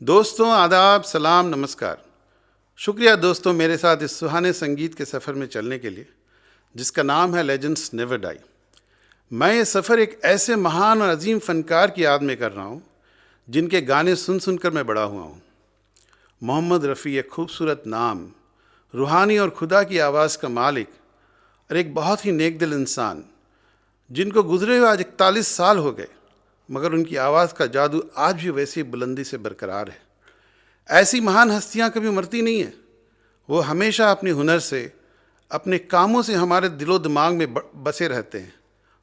दोस्तों आदाब, सलाम, नमस्कार। शुक्रिया दोस्तों मेरे साथ इस सुहाने संगीत के सफ़र में चलने के लिए, जिसका नाम है लेजेंड्स नेवर डाई। मैं ये सफ़र एक ऐसे महान और अजीम फ़नकार की याद में कर रहा हूँ जिनके गाने सुन सुनकर मैं बड़ा हुआ हूँ। मोहम्मद रफ़ी एक खूबसूरत नाम, रूहानी और खुदा की आवाज़ का मालिक और एक बहुत ही नेक दिल इंसान, जिनको गुजरे हुए आज 41 साल हो गए, मगर उनकी आवाज़ का जादू आज भी वैसी बुलंदी से बरकरार है। ऐसी महान हस्तियाँ कभी मरती नहीं हैं। वो हमेशा अपने हुनर से, अपने कामों से हमारे दिलो दिमाग में बसे रहते हैं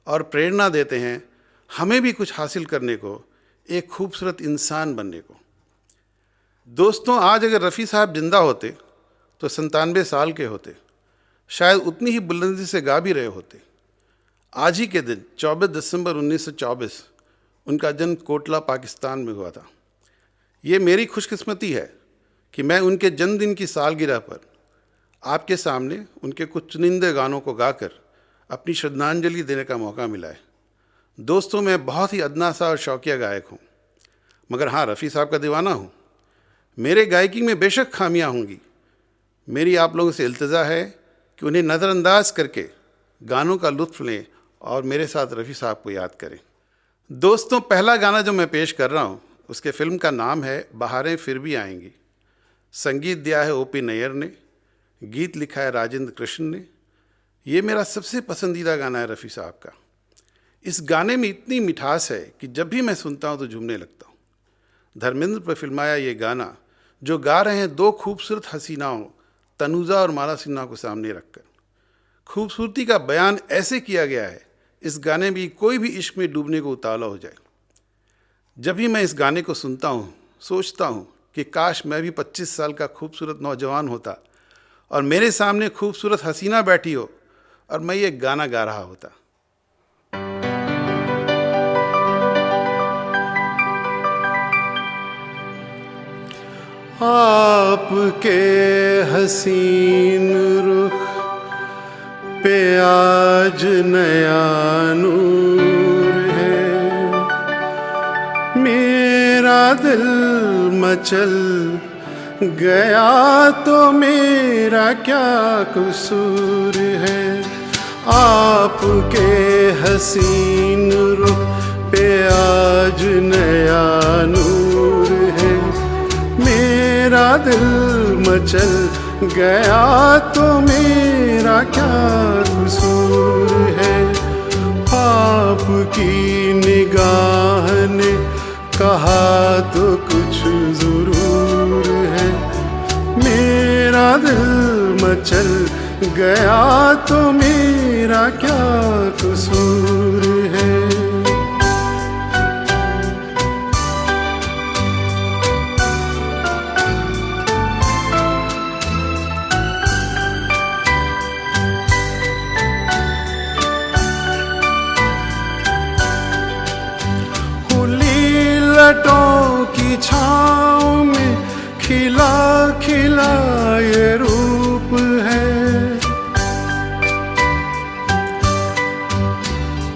और प्रेरणा देते हैं हमें भी कुछ हासिल करने को, एक खूबसूरत इंसान बनने को। दोस्तों, आज अगर रफ़ी साहब जिंदा होते तो 97 साल के होते, शायद उतनी ही बुलंदी से गा भी रहे होते। आज ही के दिन 24 दिसंबर 1924 उनका जन्म कोटला पाकिस्तान में हुआ था। ये मेरी खुशकिस्मती है कि मैं उनके जन्मदिन की सालगिरह पर आपके सामने उनके कुछ चुनिंदे गानों को गाकर अपनी श्रद्धांजलि देने का मौका मिला है। दोस्तों, मैं बहुत ही अदना सा और शौकिया गायक हूँ, मगर हाँ, रफ़ी साहब का दीवाना हूँ। मेरे गायकी में बेशक खामियाँ होंगी। मेरी आप लोगों से इल्तिजा है कि उन्हें नज़रअंदाज करके गानों का लुत्फ़ लें और मेरे साथ रफ़ी साहब को याद करें। दोस्तों, पहला गाना जो मैं पेश कर रहा हूँ उसके फ़िल्म का नाम है बहारें फिर भी आएंगी। संगीत दिया है O.P. नैयर ने, गीत लिखा है राजेंद्र कृष्ण ने। ये मेरा सबसे पसंदीदा गाना है रफ़ी साहब का। इस गाने में इतनी मिठास है कि जब भी मैं सुनता हूँ तो झूमने लगता हूँ। धर्मेंद्र पर फिल्माया ये गाना, जो गा रहे हैं दो खूबसूरत हसीनाओं तनुजा और माला सिन्हा को सामने रखकर। खूबसूरती का बयान ऐसे किया गया है, इस गाने में कोई भी इश्क में डूबने को उतावला हो जाए। जब भी मैं इस गाने को सुनता हूँ, सोचता हूँ कि काश मैं भी 25 साल का खूबसूरत नौजवान होता और मेरे सामने खूबसूरत हसीना बैठी हो और मैं ये गाना गा रहा होता। आपके हसीन रुख पे आज नया नूर है, मेरा दिल मचल गया तो मेरा क्या कसूर है। आपके हसीन रुख पे आज नया नूर है, मेरा दिल मचल गया तो मेरा क्या कसूर है। आपकी निगाह ने कहा तो कुछ ज़रूर है, मेरा दिल मचल गया तो मेरा क्या कसूर है। लटों की छाँव में खिला खिला ये रूप है,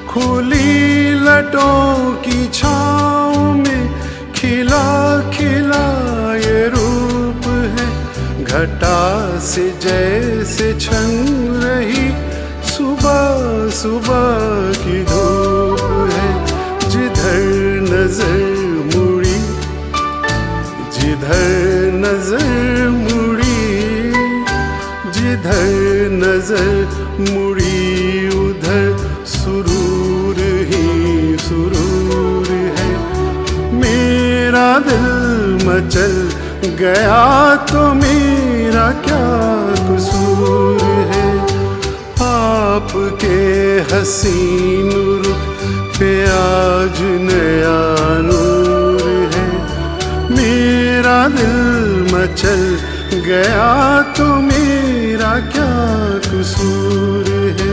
खुली लटों की छाँव में खिला खिला ये रूप है। घटा से जैसे छन रही सुबह सुबह की धूप है। जिधर नजर मुड़ी, जिधर नजर मुड़ी, जिधर नजर मुड़ी उधर सुरूर ही सुरूर है। मेरा दिल मचल गया तो मेरा क्या कसूर है। आपके हसीन रुख पे आज नया नूर है, मेरा दिल मचल गया तो मेरा क्या कसूर है।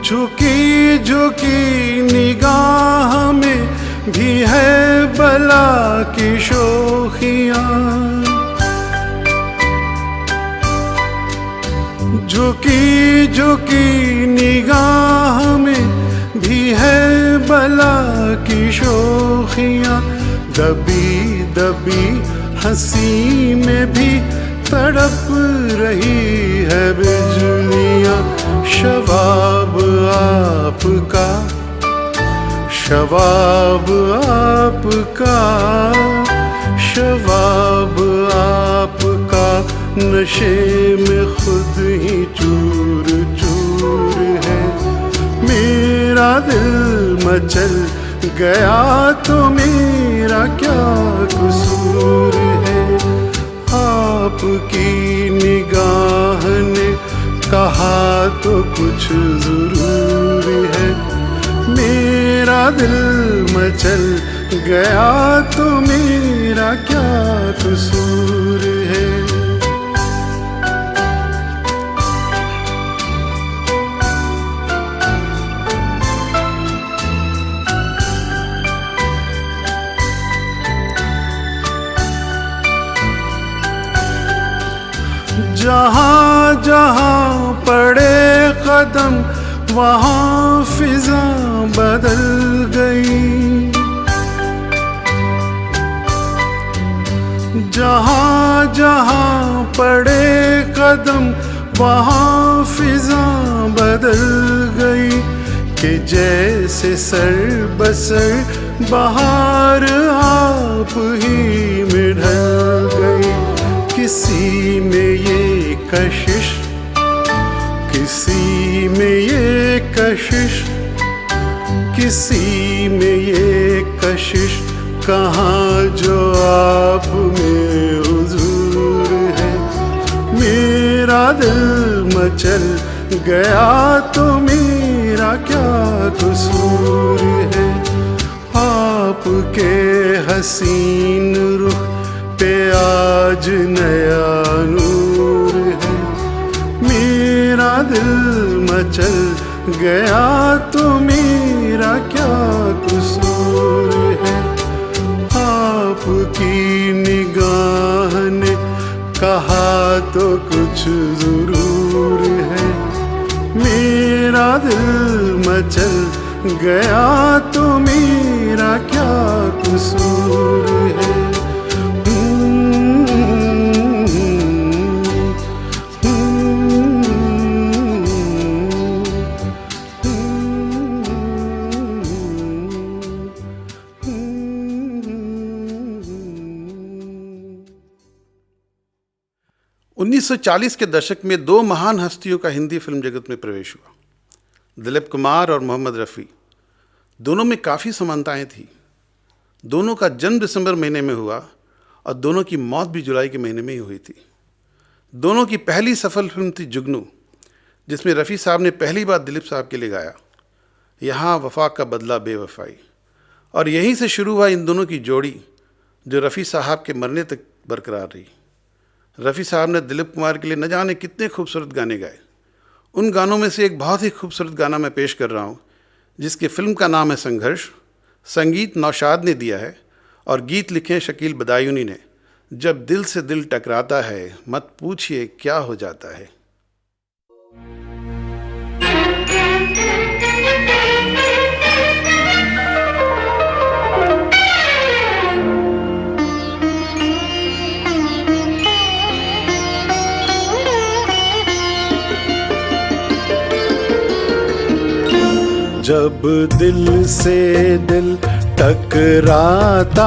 झुकी झुकी निगाह में भी है बला की शोखियां, झुकी झुकी निगाह में भी है बला की शोखियां, दबी दबी हंसी में भी तड़प रही है बिजलियां। शबाब आपका, शबाब आपका, शबाब आपका नशे में खुद ही चूर चूर है। मेरा दिल मचल गया तो मेरा क्या कसूर है। आपकी निगाह ने कहा तो कुछ जरूर है। मेरा दिल मचल गया तो मेरा क्या कसूर है। जहाँ जहाँ पड़े कदम वहाँ फिजा बदल गई। जहाँ जहाँ पड़े कदम वहाँ फिजा बदल गई। कि जैसे सर बसर बहार आप ही में ढल गई। किसी में ये कशिश, किसी में ये कशिश, किसी में ये कशिश, कहाँ जो आप में हुजूर है। मेरा दिल मचल गया तो मेरा क्या कसूर है। आपके हसीन रुख पे आज नया नूर है। मेरा दिल मचल गया तो मेरा क्या कसूर है। आपकी निगाह ने कहा तो कुछ जरूर है। मेरा दिल मचल गया तो मेरा क्या कसूर है। उन्नीस 1940 के दशक में दो महान हस्तियों का हिंदी फिल्म जगत में प्रवेश हुआ, दिलीप कुमार और मोहम्मद रफ़ी। दोनों में काफ़ी समानताएं थी। दोनों का जन्म दिसंबर महीने में हुआ और दोनों की मौत भी जुलाई के महीने में ही हुई थी। दोनों की पहली सफल फिल्म थी जुगनू, जिसमें रफ़ी साहब ने पहली बार दिलीप साहब के लिए गाया, यहाँ वफा का बदला बेवफाई। और यहीं से शुरू हुआ इन दोनों की जोड़ी, जो रफ़ी साहब के मरने तक बरकरार रही। रफ़ी साहब ने दिलीप कुमार के लिए न जाने कितने खूबसूरत गाने गाए। उन गानों में से एक बहुत ही खूबसूरत गाना मैं पेश कर रहा हूँ, जिसकी फिल्म का नाम है संघर्ष। संगीत नौशाद ने दिया है और गीत लिखे शकील बदायूनी ने। जब दिल से दिल टकराता है, मत पूछिए क्या हो जाता है। जब दिल से दिल टकराता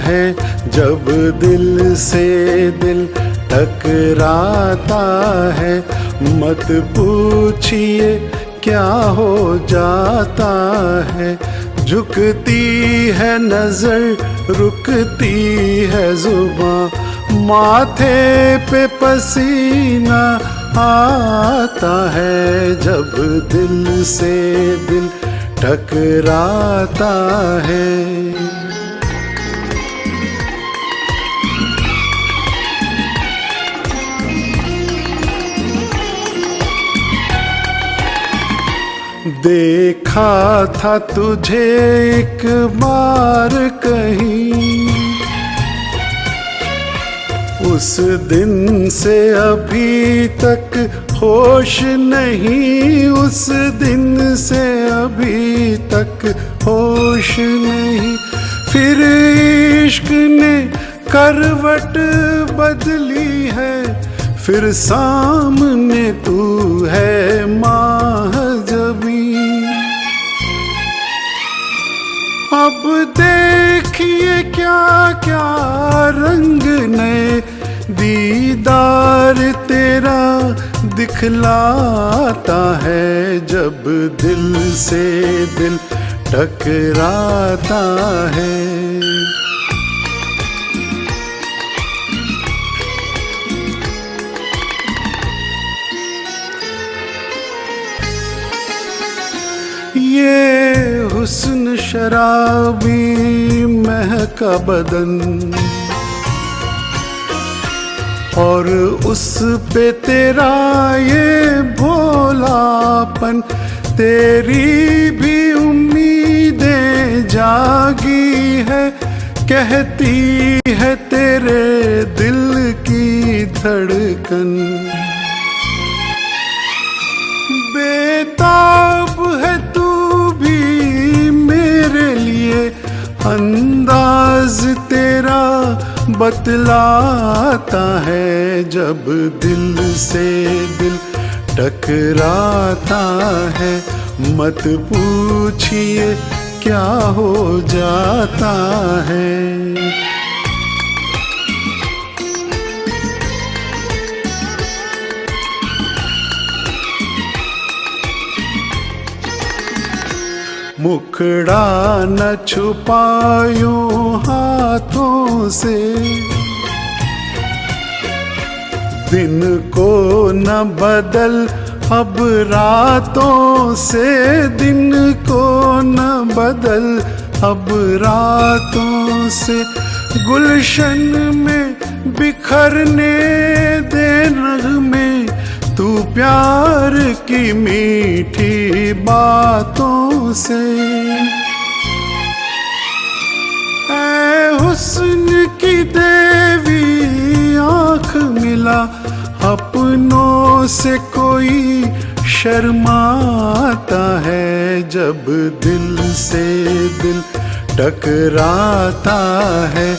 है, जब दिल से दिल टकराता है, मत पूछिए क्या हो जाता है। झुकती है नजर, रुकती है जुबां, माथे पे पसीना आता है। जब दिल से दिल टकराता है। देखा था तुझे एक बार कहीं, उस दिन से अभी तक होश नहीं, उस दिन से अभी तक होश नहीं। फिर इश्क ने करवट बदली है, फिर सामने तू है माहजबी। अब देखिए क्या क्या रंग नए दीदार तेरा दिखलाता है, जब दिल से दिल टकराता है। ये हुस्न शराबी महका बदन, और उस पे तेरा ये भोलापन, तेरी भी उम्मीदें जागी है, कहती है तेरे दिल की धड़कन। बेताब है तू भी मेरे लिए, अंदाज तेरा बतलाता है, जब दिल से दिल टकराता है। मत पूछिए क्या हो जाता है। मुखड़ा न छुपायूं हाथों से, दिन को न बदल अब रातों से, दिन को न बदल अब रातों से। गुलशन में बिखरने दे नग़्मे, तू प्यार की मीठी बातों से। ऐ हुस्न की देवी आँख मिला, अपनों से कोई शर्माता है, जब दिल से दिल टकराता है।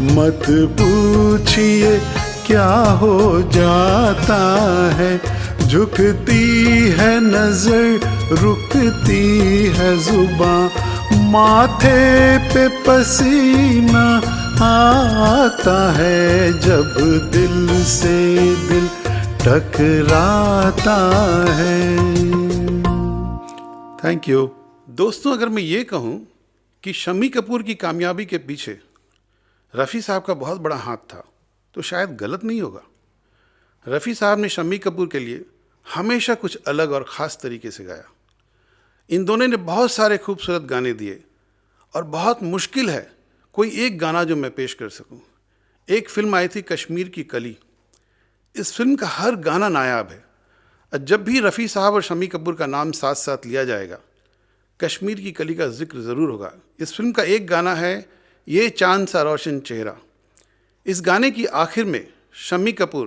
मत पूछिए क्या हो जाता है। झुकती है नजर, रुकती है जुबां, माथे पे पसीना आता है, जब दिल से दिल टकराता है। Thank you. दोस्तों, अगर मैं ये कहूँ कि शम्मी कपूर की कामयाबी के पीछे रफ़ी साहब का बहुत बड़ा हाथ था, तो शायद गलत नहीं होगा। रफ़ी साहब ने शम्मी कपूर के लिए हमेशा कुछ अलग और ख़ास तरीके से गाया। इन दोनों ने बहुत सारे खूबसूरत गाने दिए, और बहुत मुश्किल है कोई एक गाना जो मैं पेश कर सकूं। एक फ़िल्म आई थी कश्मीर की कली, इस फिल्म का हर गाना नायाब है। जब भी रफ़ी साहब और शम्मी कपूर का नाम साथ साथ लिया जाएगा, कश्मीर की कली का जिक्र ज़रूर होगा। इस फिल्म का एक गाना है ये चांद सा रोशन चेहरा। इस गाने की आखिर में शम्मी कपूर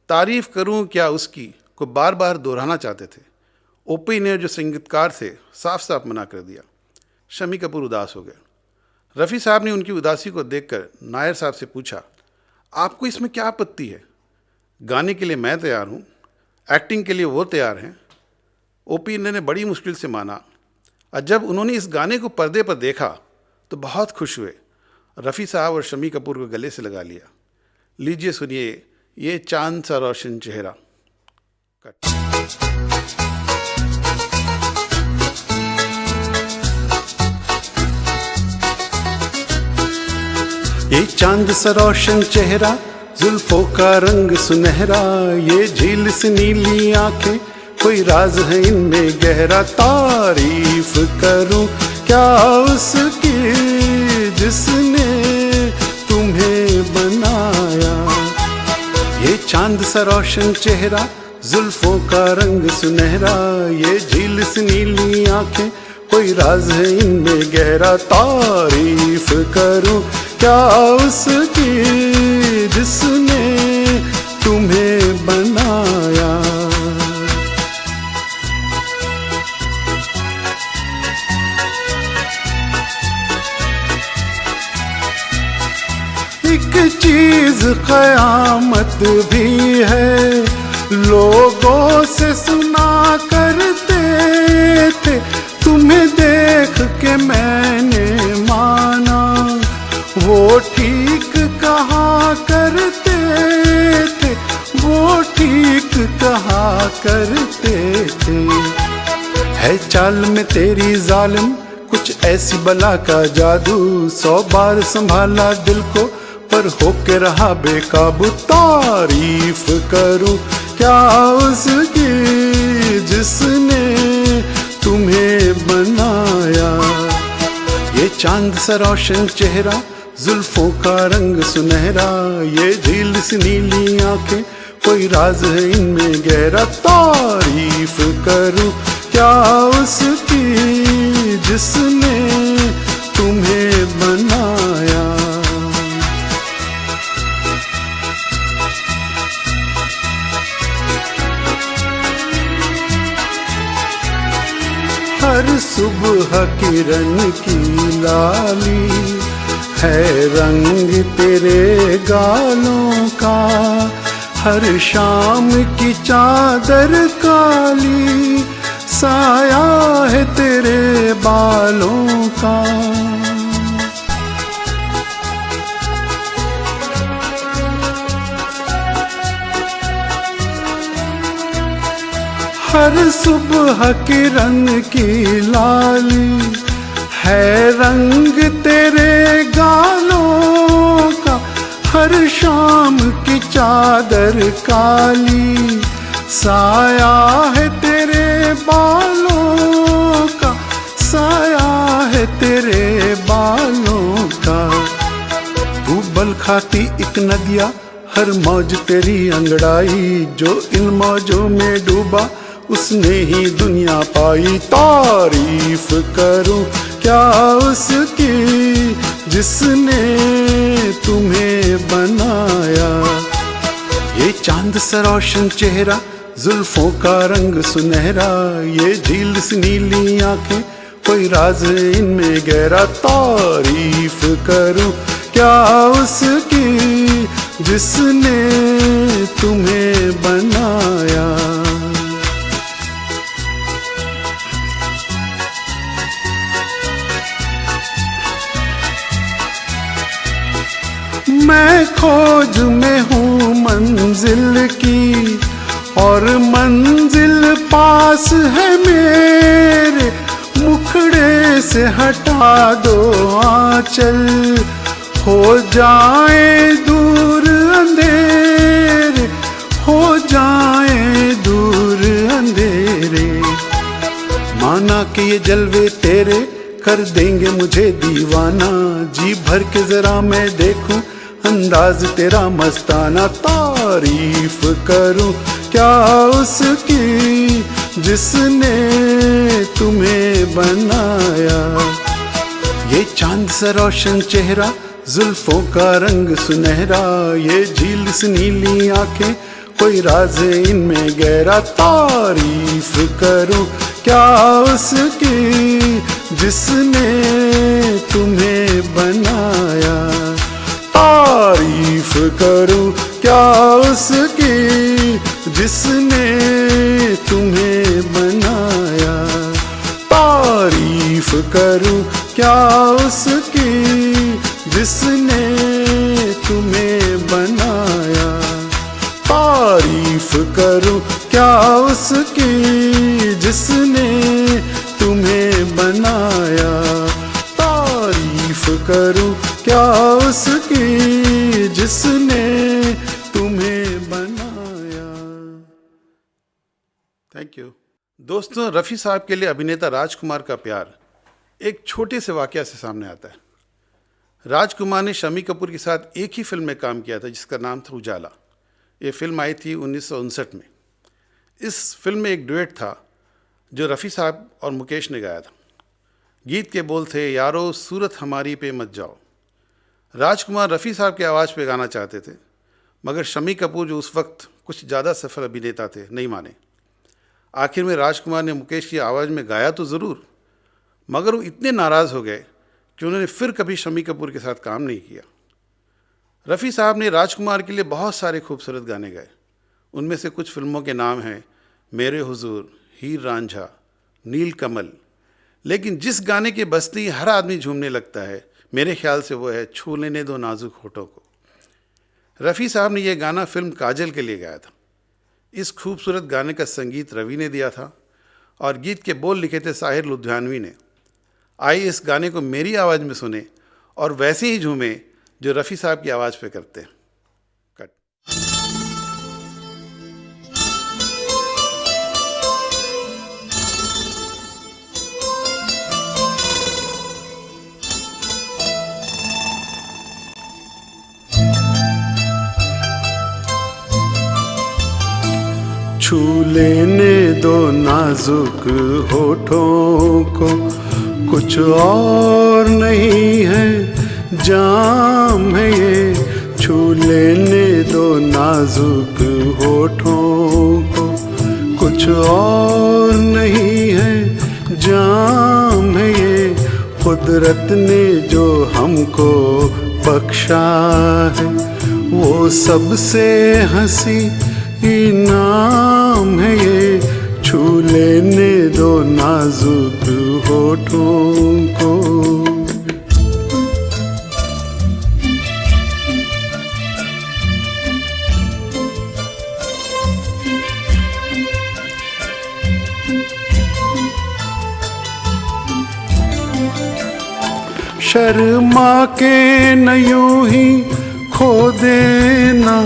तारीफ़ करूं क्या उसकी को बार बार दोहराना चाहते थे। ओपी ने जो संगीतकार थे साफ साफ मना कर दिया। शम्मी कपूर उदास हो गए। रफ़ी साहब ने उनकी उदासी को देखकर नायर साहब से पूछा, आपको इसमें क्या आपत्ति है? गाने के लिए मैं तैयार हूँ, एक्टिंग के लिए वो तैयार हैं। ओपी ने बड़ी मुश्किल से माना, और जब उन्होंने इस गाने को पर्दे पर देखा तो बहुत खुश हुए। रफ़ी साहब और शम्मी कपूर को गले से लगा लिया। लीजिए सुनिए ये चांद सा रोशन चेहरा। ये चांद सा रोशन चेहरा, जुल्फों का रंग सुनहरा, ये झील से नीली आंखें, कोई राज है इनमें गहरा। तारीफ करूं क्या उसकी जिसने तुम्हें बनाया। ये चांद सा रोशन चेहरा, जुल्फों का रंग सुनहरा, ये झील से नीली आंखें, कोई राज है इनमें गहरा। तारीफ करूं क्या उसकी जिसने एक चीज कयामत भी है, लोगों से सुना करते थे, तुम्हें देख के मैंने माना, वो ठीक कहा करते थे, वो ठीक कहा करते थे। है चाल में तेरी जालिम कुछ ऐसी बला का जादू, 100 बार संभाला दिल को पर होके रहा बेकाबू। तारीफ करूं क्या उसकी जिसने तुम्हें बनाया, ये चांद सा रोशन चेहरा, जुल्फों का रंग सुनहरा, ये झील सी नीली आंखें, कोई राज है इनमें गहरा। तारीफ करूं क्या उसकी जिसने तुम्हें बनाया। हर सुबह किरण की लाली है रंग तेरे गालों का, हर शाम की चादर काली साया है तेरे बालों का। हर सुबह किरण की लाली है रंग तेरे गालों का, हर शाम की चादर काली साया है तेरे बालों का, साया है तेरे बालों का। तू बल खाती एक नदिया, हर मौज तेरी अंगड़ाई, जो इन मौजों में डूबा उसने ही दुनिया पाई। तारीफ करूं क्या उसकी जिसने तुम्हें बनाया, ये चांद सा रोशन चेहरा, जुल्फों का रंग सुनहरा, ये झील सी नीली आंखें, कोई राज इनमें गहरा। तारीफ करूं क्या उसकी जिसने तुम्हें बनाया। मैं खोज में हूँ मंजिल की, और मंजिल पास है मेरे, मुखड़े से हटा दो आंचल, हो जाए दूर अंधेरे, हो जाए दूर अंधेरे। माना कि ये जलवे तेरे कर देंगे मुझे दीवाना, जी भर के जरा मैं देखूं अंदाज तेरा मस्ताना। तारीफ करूं क्या उसकी जिसने तुम्हें बनाया, ये चांद सा रोशन चेहरा, जुल्फों का रंग सुनहरा, ये झील सी नीली आंखें, कोई राज इनमें गहरा। तारीफ करूं क्या उसकी जिसने तुम्हें बनाया, तारीफ करूं क्या उसकी जिसने तुम्हें बनाया, तारीफ करूं क्या उसकी जिसने तुम्हें बनाया, तारीफ करूं क्या उसकी जिसने तुम्हें बनाया, तारीफ करूं क्या उसकी जिसने तुम्हें बनाया। Thank you. दोस्तों, रफ़ी साहब के लिए अभिनेता राजकुमार का प्यार एक छोटे से वाकया से सामने आता है। राजकुमार ने शम्मी कपूर के साथ एक ही फिल्म में काम किया था जिसका नाम था उजाला। ये फिल्म आई थी 1959 में। इस फिल्म में एक डुएट था जो रफ़ी साहब और मुकेश ने गाया था। गीत के बोल थे, यारो सूरत हमारी पे मत जाओ। राजकुमार रफ़ी साहब की आवाज़ पे गाना चाहते थे, मगर शम्मी कपूर जो उस वक्त कुछ ज़्यादा सफल अभिनेता थे नहीं माने। आखिर में राजकुमार ने मुकेश की आवाज़ में गाया तो ज़रूर, मगर वो इतने नाराज़ हो गए कि उन्होंने फिर कभी शम्मी कपूर के साथ काम नहीं किया। रफ़ी साहब ने राजकुमार के लिए बहुत सारे खूबसूरत गाने गाए। उनमें से कुछ फिल्मों के नाम हैं मेरे हुजूर, हीर रांझा, नील कमल। लेकिन जिस गाने के बजते ही हर आदमी झूमने लगता है, मेरे ख्याल से वो है छू लेने दो नाजुक होठों को। रफ़ी साहब ने यह गाना फिल्म काजल के लिए गाया था। इस खूबसूरत गाने का संगीत रवि ने दिया था और गीत के बोल लिखे थे साहिर लुधियानवी ने। आइए इस गाने को मेरी आवाज़ में सुने और वैसे ही झूमें जो रफ़ी साहब की आवाज़ पे करते हैं। कट। छू लेने दो नाजुक होठों को, कुछ और नहीं है जाम है ये। छू लेने दो नाजुक होठों को, कुछ और नहीं है जाम है ये। कुदरत ने जो हमको बख्शा है, वो सबसे हंसी इनाम है ये। छू लेने दो नाजुक होठों को। शर्मा के न यूं ही खो देना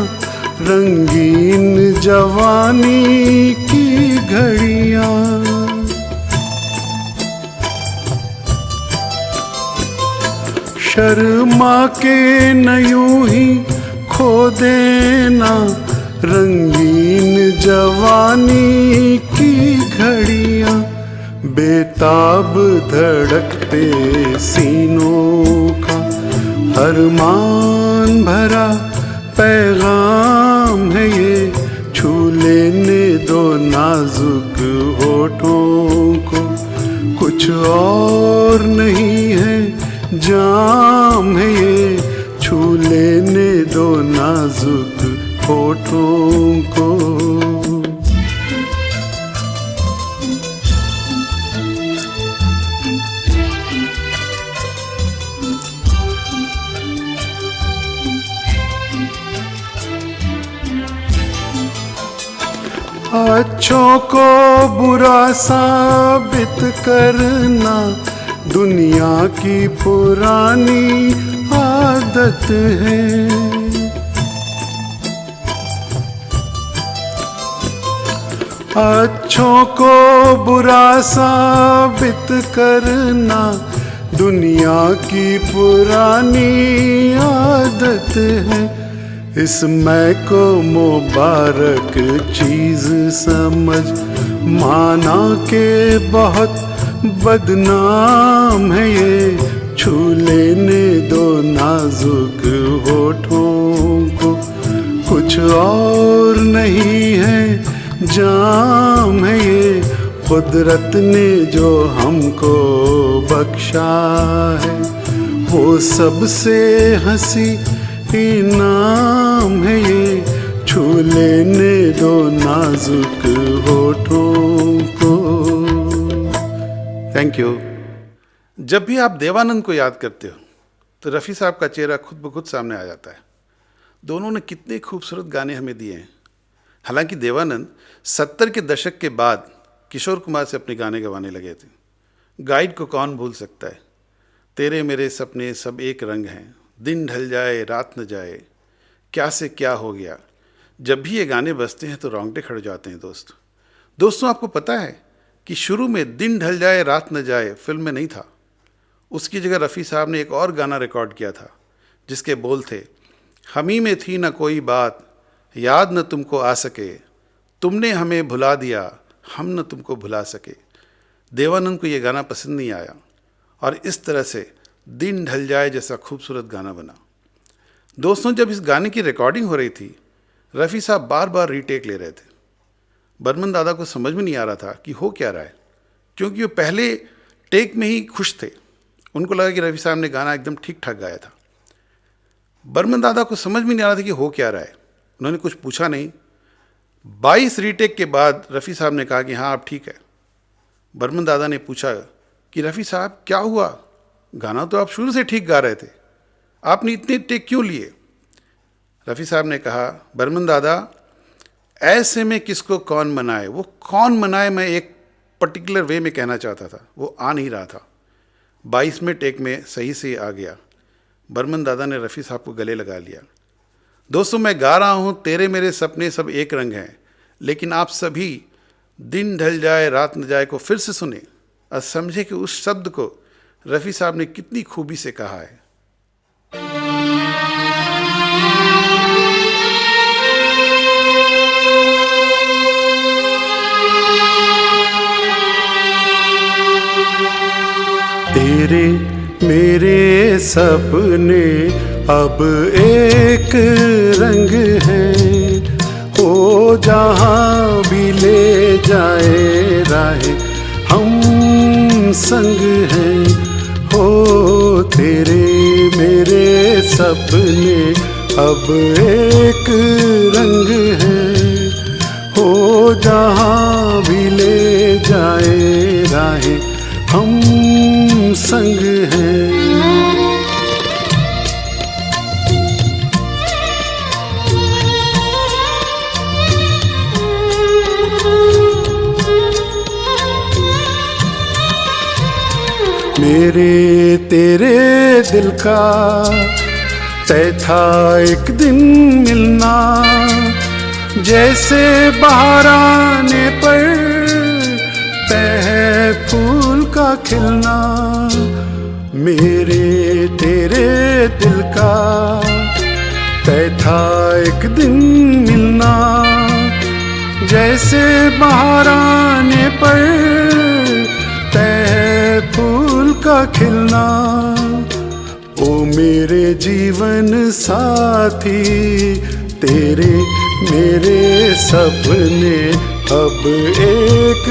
रंगीन जवानी की घड़ियां। शर्मा के न यूं ही खो देना रंगीन जवानी की घड़ियां। बेताब धड़कते सीनों का अरमान भरा पैगाम है ये। छू लेने दो नाजुक होठों को, कुछ और नहीं है जाम है ये। छू लेने दो नाजुक होठों को। अच्छों को बुरा साबित करना दुनिया की पुरानी आदत है। अच्छों को बुरा साबित करना दुनिया की पुरानी आदत है। इस मैं को मुबारक चीज़ समझ माना के बहुत बदनाम है ये। छू लेने दो नाजुक होठों को, कुछ और नहीं है जाम है ये। कुदरत ने जो हमको बख्शा है, वो सबसे हंसी इनाम है ये। छू लेने दो नाजुक होठों को। Thank you. जब भी आप देवानंद को याद करते हो तो रफ़ी साहब का चेहरा खुद ब खुद सामने आ जाता है। दोनों ने कितने खूबसूरत गाने हमें दिए हैं। हालांकि देवानंद 70 के दशक के बाद किशोर कुमार से अपने गाने गवाने लगे थे। गाइड को कौन भूल सकता है, तेरे मेरे सपने सब एक रंग हैं, दिन ढल जाए रात न जाए, क्या से क्या हो गया। जब भी ये गाने बजते हैं तो रोंगटे खड़े जाते हैं। दोस्तों आपको पता है कि शुरू में दिन ढल जाए रात न जाए फिल्म में नहीं था। उसकी जगह रफ़ी साहब ने एक और गाना रिकॉर्ड किया था जिसके बोल थे, हमी में थी न कोई बात, याद न तुमको आ सके, तुमने हमें भुला दिया, हम न तुमको भुला सके। देवानंद को ये गाना पसंद नहीं आया और इस तरह से दिन ढल जाए जैसा खूबसूरत गाना बना। दोस्तों जब इस गाने की रिकॉर्डिंग हो रही थी, रफ़ी साहब बार बार रीटेक ले रहे थे। बर्मन दादा को समझ में नहीं आ रहा था कि हो क्या रहा है, क्योंकि वो पहले टेक में ही खुश थे। उनको लगा कि रफ़ी साहब ने गाना एकदम ठीक ठाक गाया था। बर्मन दादा को समझ में नहीं आ रहा था कि हो क्या रहा है। उन्होंने कुछ पूछा नहीं। 22 रीटेक के बाद रफ़ी साहब ने कहा कि हाँ अब ठीक है। बर्मन दादा ने पूछा कि रफ़ी साहब क्या हुआ, गाना तो आप शुरू से ठीक गा रहे थे, आपने इतने टेक क्यों लिए? रफ़ी साहब ने कहा, बर्मन दादा ऐसे में किसको कौन मनाए, वो कौन मनाए मैं एक पर्टिकुलर वे में कहना चाहता था, वो आ नहीं रहा था। 22वें टेक में सही से आ गया। बर्मन दादा ने रफ़ी साहब को गले लगा लिया। दोस्तों, मैं गा रहा हूँ तेरे मेरे सपने सब एक रंग हैं, लेकिन आप सभी दिन ढल जाए रात न जाए को फिर से सुने और समझे कि उस शब्द को रफ़ी साहब ने कितनी खूबी से कहा है। तेरे मेरे सपने अब एक रंग हैं, हो जहाँ भी ले जाए राहें हम संग हैं। हो तेरे मेरे सपने अब एक रंग हैं, हो जहाँ भी ले जाए राहें हम संग हैं। मेरे तेरे दिल का तय था एक दिन मिलना, जैसे बहार आने पर तय है फूल का खिलना। मेरे तेरे दिल का तय था एक दिन मिलना, जैसे बहार आने पर तय है फूल का खिलना। ओ मेरे जीवन साथी तेरे मेरे सपने अब एक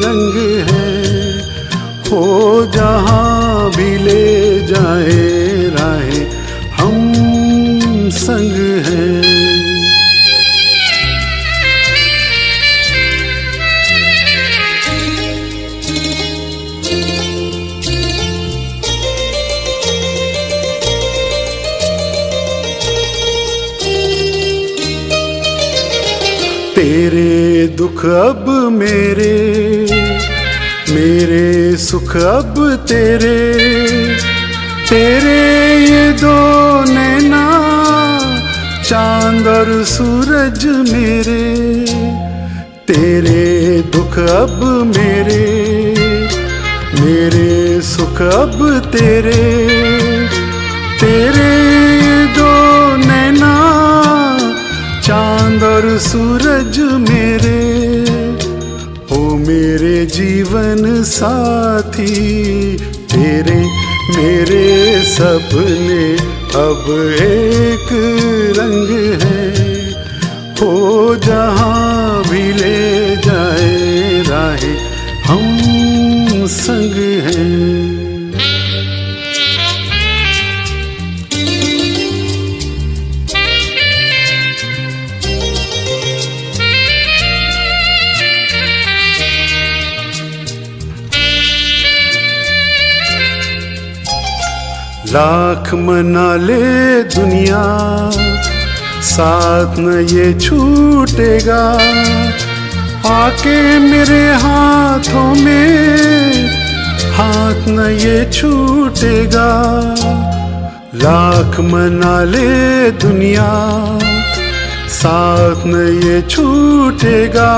रंग है, हो जहाँ भी ले जाए राहें हम संग हैं। तेरे दुख अब मेरे, मेरे सुख अब तेरे, तेरे ये दो नैना चांद और सूरज मेरे। तेरे दुख अब मेरे, मेरे सुख अब तेरे, तेरे ये दो नैना चांद और सूरज मेरे। हो मेरे जीवन साथी तेरे मेरे सपने अब एक रंग है, हो जहाँ भी ले जाए राहें हम संग हैं। लाख मना ले दुनिया साथ न ये छूटेगा, आके मेरे हाथों में हाथ न ये छूटेगा। लाख मना ले दुनिया साथ न ये छूटेगा,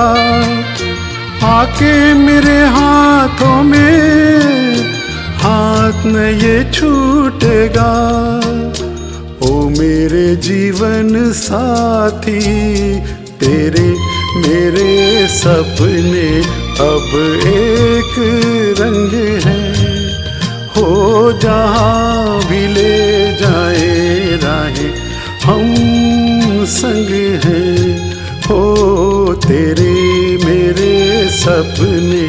आके मेरे हाथों में हाथ न ये छूटेगा। ओ मेरे जीवन साथी तेरे मेरे सपने अब एक रंग हैं, हो जहाँ भी ले जाए राहें हम संग हैं। हो तेरे मेरे सपने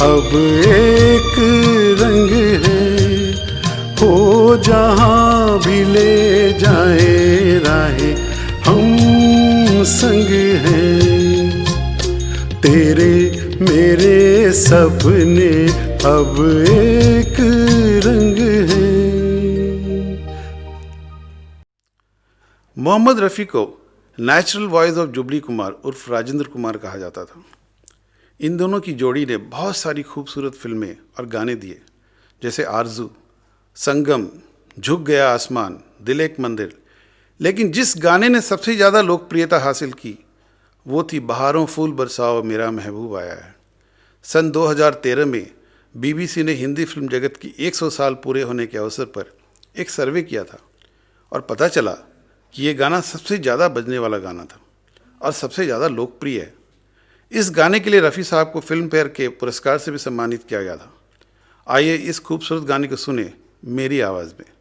अब एक रंग है, हो जहाँ भी ले जाए सपने अब एक रंग है। मोहम्मद रफ़ी को natural voice of jubilee Kumar उर्फ राजेंद्र कुमार कहा जाता था। इन दोनों की जोड़ी ने बहुत सारी खूबसूरत फिल्में और गाने दिए, जैसे आरज़ू, संगम, झुक गया आसमान, दिल एक मंदिर। लेकिन जिस गाने ने सबसे ज़्यादा लोकप्रियता हासिल की वो थी बहारों फूल बरसाओ मेरा महबूब आया है। सन 2013 में बीबीसी ने हिंदी फिल्म जगत की 100 साल पूरे होने के अवसर पर एक सर्वे किया था और पता चला कि ये गाना सबसे ज़्यादा बजने वाला गाना था और सबसे ज़्यादा लोकप्रिय है। इस गाने के लिए रफ़ी साहब को फिल्म फेयर के पुरस्कार से भी सम्मानित किया गया था। आइए इस खूबसूरत गाने को सुने मेरी आवाज़ में।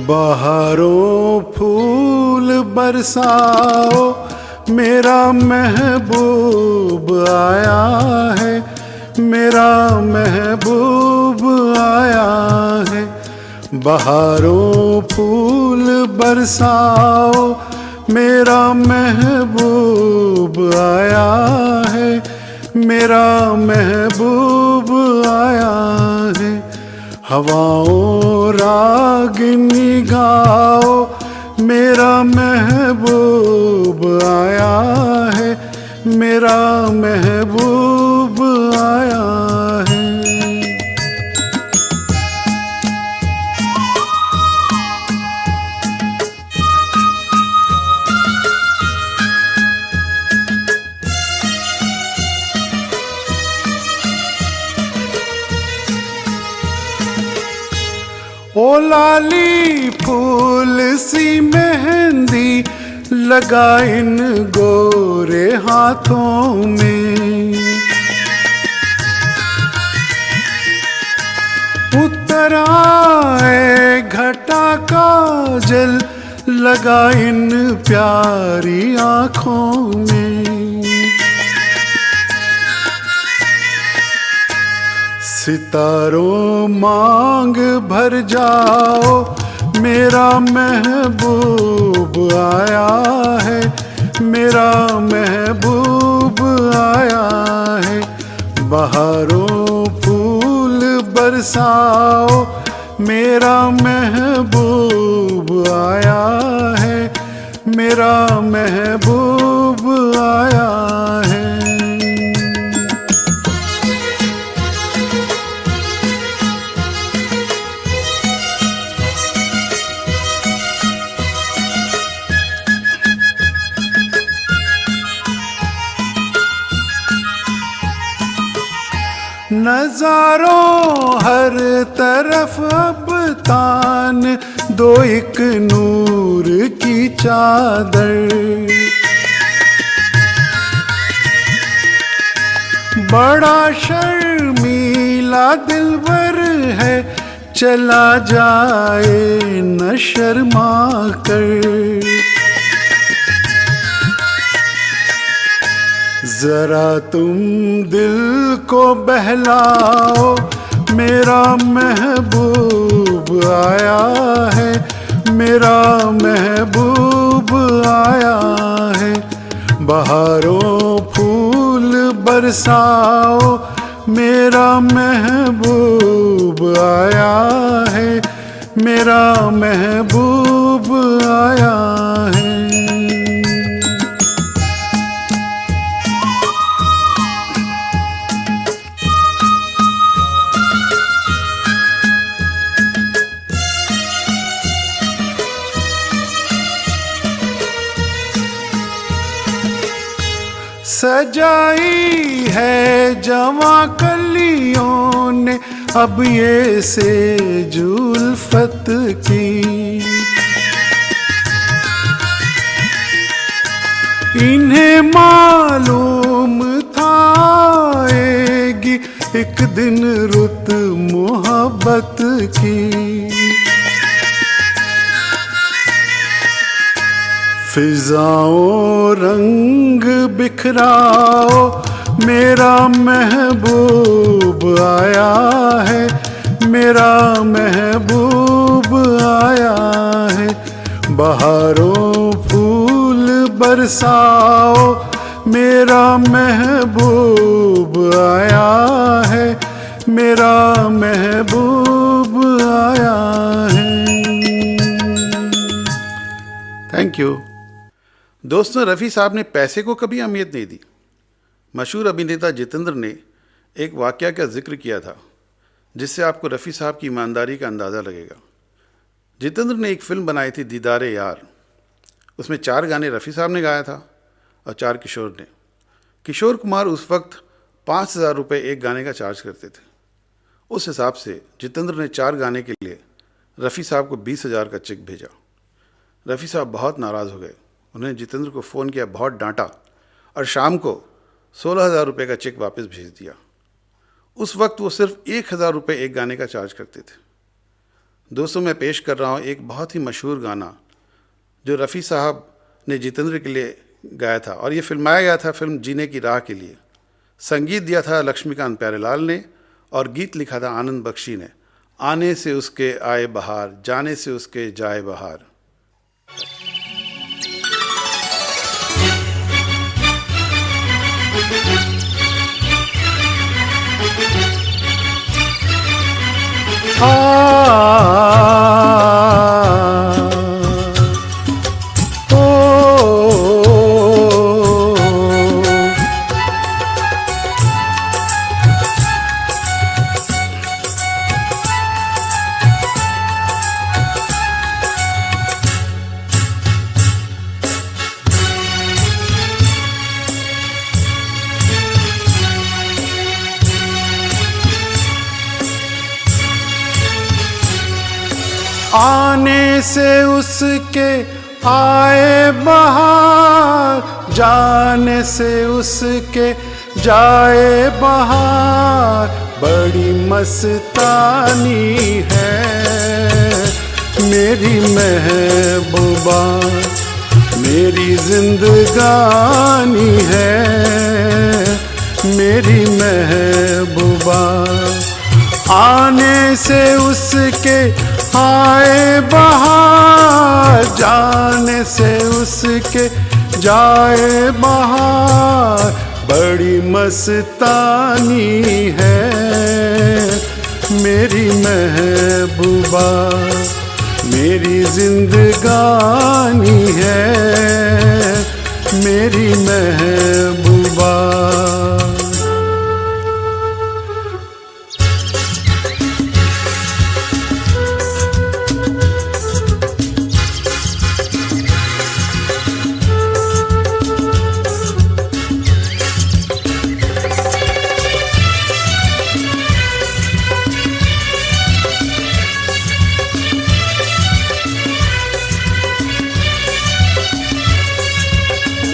बहारों फूल बरसाओ मेरा महबूब आया है, मेरा महबूब आया है। बहारों फूल बरसाओ मेरा महबूब आया है, मेरा महबूब आया है। हवाओं रागिनी गाओ मेरा महबूब आया है, मेरा महबूब आया है। ओ लाली फूल सी मेहंदी लगा इन गोरे हाथों में, उतर आए घटा काजल लगा इन प्यारी आँखों में। सितारों मांग भर जाओ मेरा महबूब आया है, मेरा महबूब आया है। बहारों फूल बरसाओ मेरा महबूब आया है, मेरा महबूब आया है। नजारों हर तरफ अब तान दो एक नूर की चादर, बड़ा शर्मीला दिलबर है चला जाए न शर्मा कर। जरा तुम दिल को बहलाओ मेरा महबूब आया है, मेरा महबूब आया है। बहारों फूल बरसाओ मेरा महबूब आया है, मेरा महबूब आया है। सजाई है जवां कलियों ने अब ये सेज उल्फत की, इन्हें मालूम था आएगी एक दिन रुत मोहब्बत की। फिजाओं रंग बिखराओ मेरा महबूब आया है, मेरा महबूब आया है। बहारों फूल बरसाओ, मेरा महबूब आया है, मेरा महबूब आया है। Thank you. दोस्तों, रफ़ी साहब ने पैसे को कभी अहमियत नहीं दी। मशहूर अभिनेता जितेंद्र ने एक वाक़या का जिक्र किया था जिससे आपको रफ़ी साहब की ईमानदारी का अंदाज़ा लगेगा। जितेंद्र ने एक फ़िल्म बनाई थी दीदारे यार। उसमें 4 गाने रफ़ी साहब ने गाया था और 4 किशोर ने। किशोर कुमार उस वक्त 5,000 रुपये एक गाने का चार्ज करते थे। उस हिसाब से जितेंद्र ने 4 गाने के लिए रफ़ी साहब को 20,000 का चेक भेजा। रफ़ी साहब बहुत नाराज़ हो गए। उन्होंने जितेंद्र को फ़ोन किया, बहुत डांटा और शाम को 16,000 रुपये का चेक वापस भेज दिया। उस वक्त वो सिर्फ 1,000 रुपये एक गाने का चार्ज करते थे। दोस्तों, मैं पेश कर रहा हूँ एक बहुत ही मशहूर गाना जो रफ़ी साहब ने जितेंद्र के लिए गाया था और ये फिल्माया गया था फिल्म जीने की राह के लिए। संगीत दिया था लक्ष्मीकांत प्यारेलाल ने और गीत लिखा था आनंद बख्शी ने। आने से उसके आए बहार, जाने से उसके जाए बहार। आने से उसके आए बहार, जाने से उसके जाए बहार। बड़ी मस्तानी है मेरी महबूबा, मेरी जिंदगानी है मेरी महबूबा। आने से उसके आए बहार, जाने से उसके जाए बहार। बड़ी मस्तानी है मेरी महबूबा, मेरी जिंदगानी है मेरी महबूबा।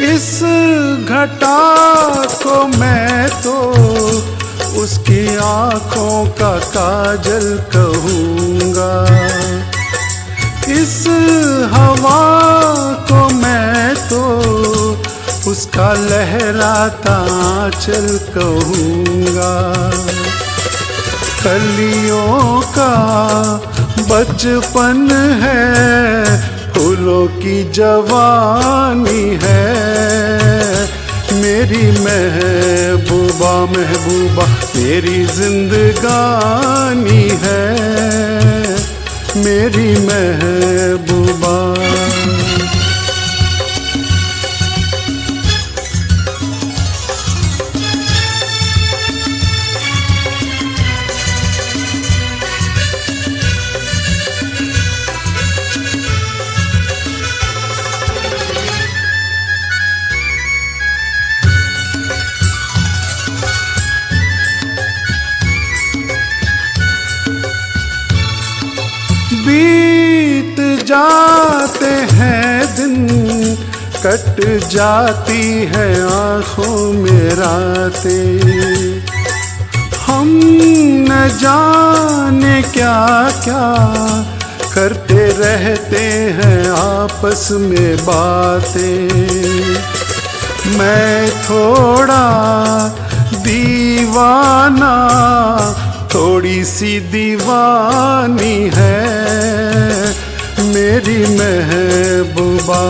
इस घटा को मैं तो उसकी आँखों का काजल कहूँगा। इस हवा को मैं तो उसका लहराता आँचल कहूँगा। कलियों का बचपन है, फूलों की जवानी है मेरी महबूबा, महबूबा मेरी जिंदगानी है मेरी महबूबा। बीत जाते हैं दिन, कट जाती है आँखों में रातें। हम न जाने क्या क्या करते रहते हैं आपस में बातें। मैं थोड़ा दीवाना थोड़ी सी दीवानी है मेरी महबूबा,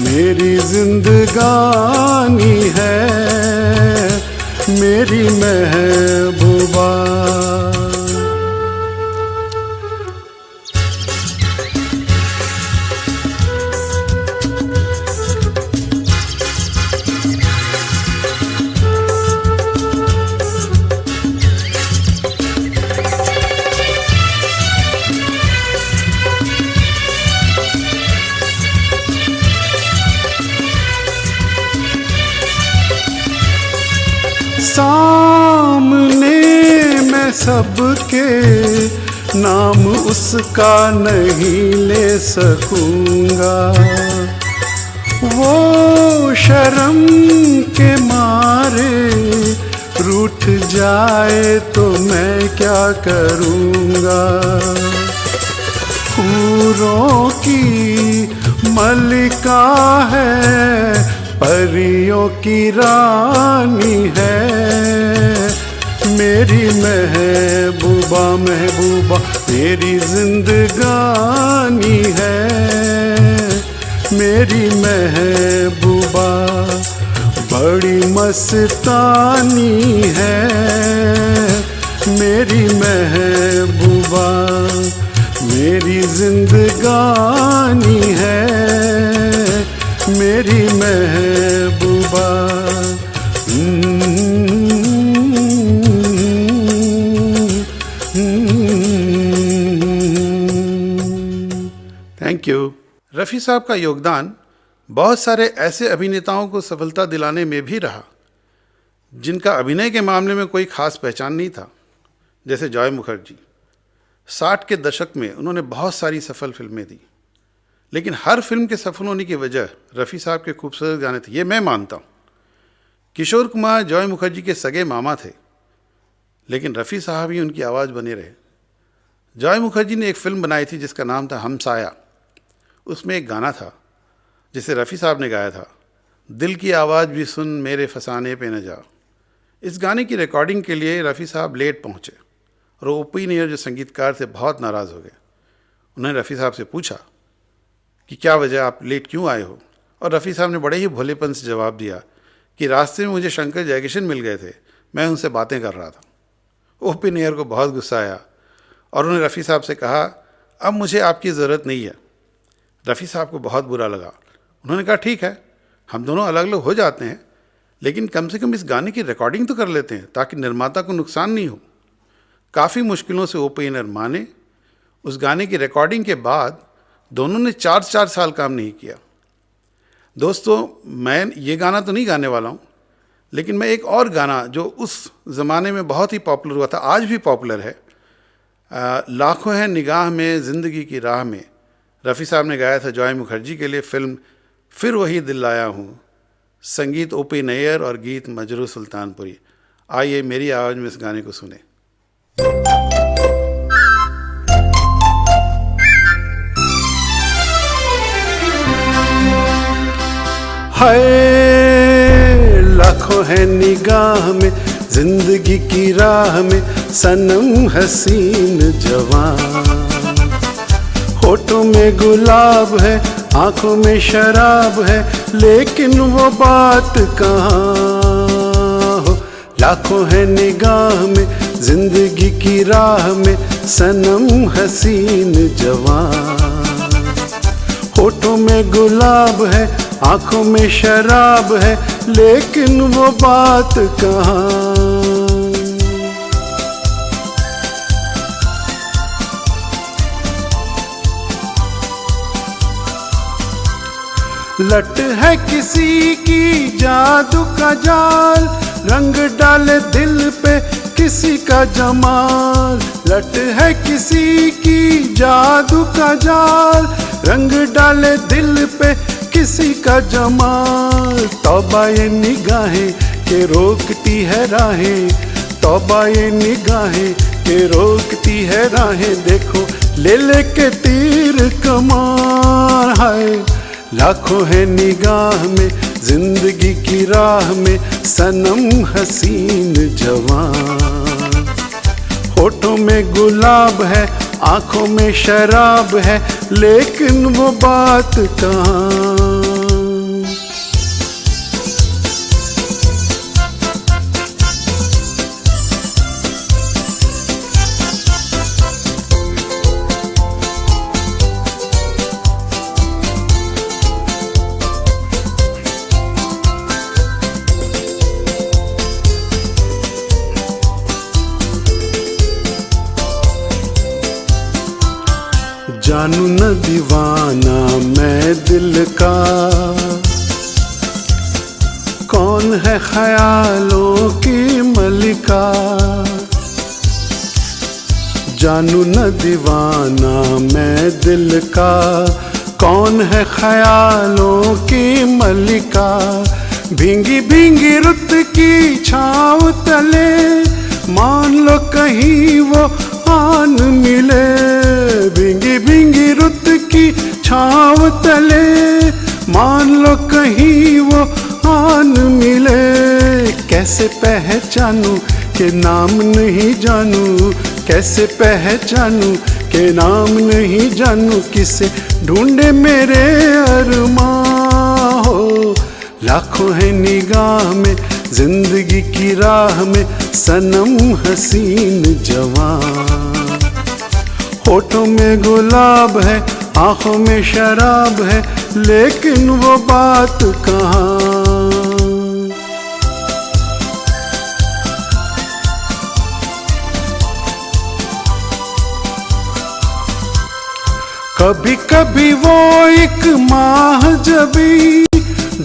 मेरी जिंदगानी है मेरी महबूबा। सामने मैं सबके नाम उसका नहीं ले सकूंगा, वो शर्म के मारे रूठ जाए तो मैं क्या करूंगा। हूरों की मलिका है, परियों की रानी है मेरी महबूबा, महबूबा मेरी जिंदगानी है मेरी महबूबा। बड़ी मस्तानी है मेरी महबूबा, मेरी जिंदगानी है मेरी महबूबा। Thank you. रफ़ी साहब का योगदान बहुत सारे ऐसे अभिनेताओं को सफलता दिलाने में भी रहा जिनका अभिनय के मामले में कोई खास पहचान नहीं था, जैसे जॉय मुखर्जी। 60 के दशक में उन्होंने बहुत सारी सफल फिल्में दी, लेकिन हर फिल्म के सफल होने की वजह रफ़ी साहब के खूबसूरत गाने थे, ये मैं मानता हूँ। किशोर कुमार जॉय मुखर्जी के सगे मामा थे, लेकिन रफ़ी साहब ही उनकी आवाज़ बने रहे। जॉय मुखर्जी ने एक फ़िल्म बनाई थी जिसका नाम था हमसाया। उसमें एक गाना था जिसे रफ़ी साहब ने गाया था, दिल की आवाज़ भी सुन मेरे फसाने पे न जा। इस गाने की रिकॉर्डिंग के लिए रफ़ी साहब लेट पहुँचे और ओपी नैयर जो संगीतकार थे बहुत नाराज़ हो गए। उन्होंने रफ़ी साहब से पूछा कि क्या वजह, आप लेट क्यों आए हो? और रफ़ी साहब ने बड़े ही भोलेपन से जवाब दिया कि रास्ते में मुझे शंकर जयकिशन मिल गए थे, मैं उनसे बातें कर रहा था। ओपी नैयर को बहुत गुस्सा आया और उन्होंने रफ़ी साहब से कहा, अब मुझे आपकी ज़रूरत नहीं है। रफ़ी साहब को बहुत बुरा लगा। उन्होंने कहा, ठीक है, हम दोनों अलग अलग हो जाते हैं, लेकिन कम से कम इस गाने की रिकॉर्डिंग तो कर लेते हैं ताकि निर्माता को नुकसान नहीं हो। काफ़ी मुश्किलों से ओपी नैयर माने। उस गाने की रिकॉर्डिंग के बाद दोनों ने 4 साल काम नहीं किया। दोस्तों, मैं ये गाना तो नहीं गाने वाला हूँ, लेकिन मैं एक और गाना जो उस ज़माने में बहुत ही पॉपुलर हुआ था, आज भी पॉपुलर है, लाखों हैं निगाह में ज़िंदगी की राह में, रफ़ी साहब ने गाया था जॉय मुखर्जी के लिए। फिल्म फिर वही दिल लाया हूँ, संगीत ओपी नैयर और गीत मजरू सुल्तानपुरी। आइए मेरी आवाज़ में इस गाने को सुने। हाय लाखों है निगाह में जिंदगी की राह में, सनम हसीन जवान। होठों में गुलाब है, आंखों में शराब है, लेकिन वो बात कहाँ हो। लाखों है निगाह में जिंदगी की राह में, सनम हसीन जवान। होठों में गुलाब है, आंखों में शराब है, लेकिन वो बात कहाँ। लट है किसी की जादू का जाल, रंग डाले दिल पे किसी का जमाल। लट है किसी की जादू का जाल, रंग डाले दिल पे किसी का जमाल। तौबा ये निगाहें के रोकती है राहें, तौबा ये निगाहें के रोकती है राहें। देखो ले ले के तीर कमान। हाय लाखों है निगाह में जिंदगी की राह में सनम हसीन जवान। होठों में गुलाब है, आंखों में शराब है, लेकिन वो बात कहाँ। जानू न दीवाना मैं दिल का, कौन है ख्यालों की मलिका। जानू न दीवाना मैं दिल का, कौन है ख्यालों की मलिका। भींगी भींगी रुत की छाँव तले, मान लो कहीं वो आन मिले। भींगी भींगी रुत की छाँव तले, मान लो कहीं वो आन मिले। कैसे पहचानूं के नाम नहीं जानूं, कैसे पहचानूं के नाम नहीं जानूं। किसे ढूंढे मेरे अरमां हो, लाखों है निगाह में जिंदगी की राह में सनम हसीन जवान। होठों में गुलाब है, आंखों में शराब है, लेकिन वो बात कहाँ। कभी कभी वो एक माह जबी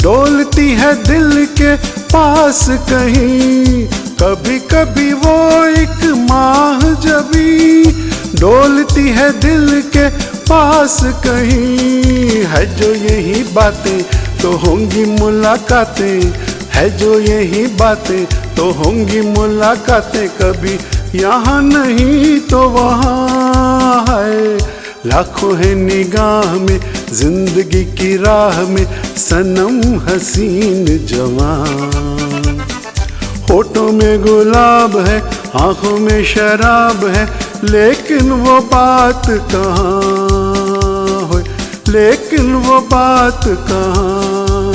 डोलती है दिल के पास कहीं। कभी कभी वो एक माह जबी डोलती है दिल के पास कहीं। है जो यही बातें तो होंगी मुलाकातें, है जो यही बातें तो होंगी मुलाकातें। कभी यहाँ नहीं तो वहाँ है, लाखों है निगाह में जिंदगी की राह में सनम हसीन जवान। होठों में गुलाब है, आंखों में शराब है, लेकिन वो बात कहाँ हो, लेकिन वो बात कहाँ,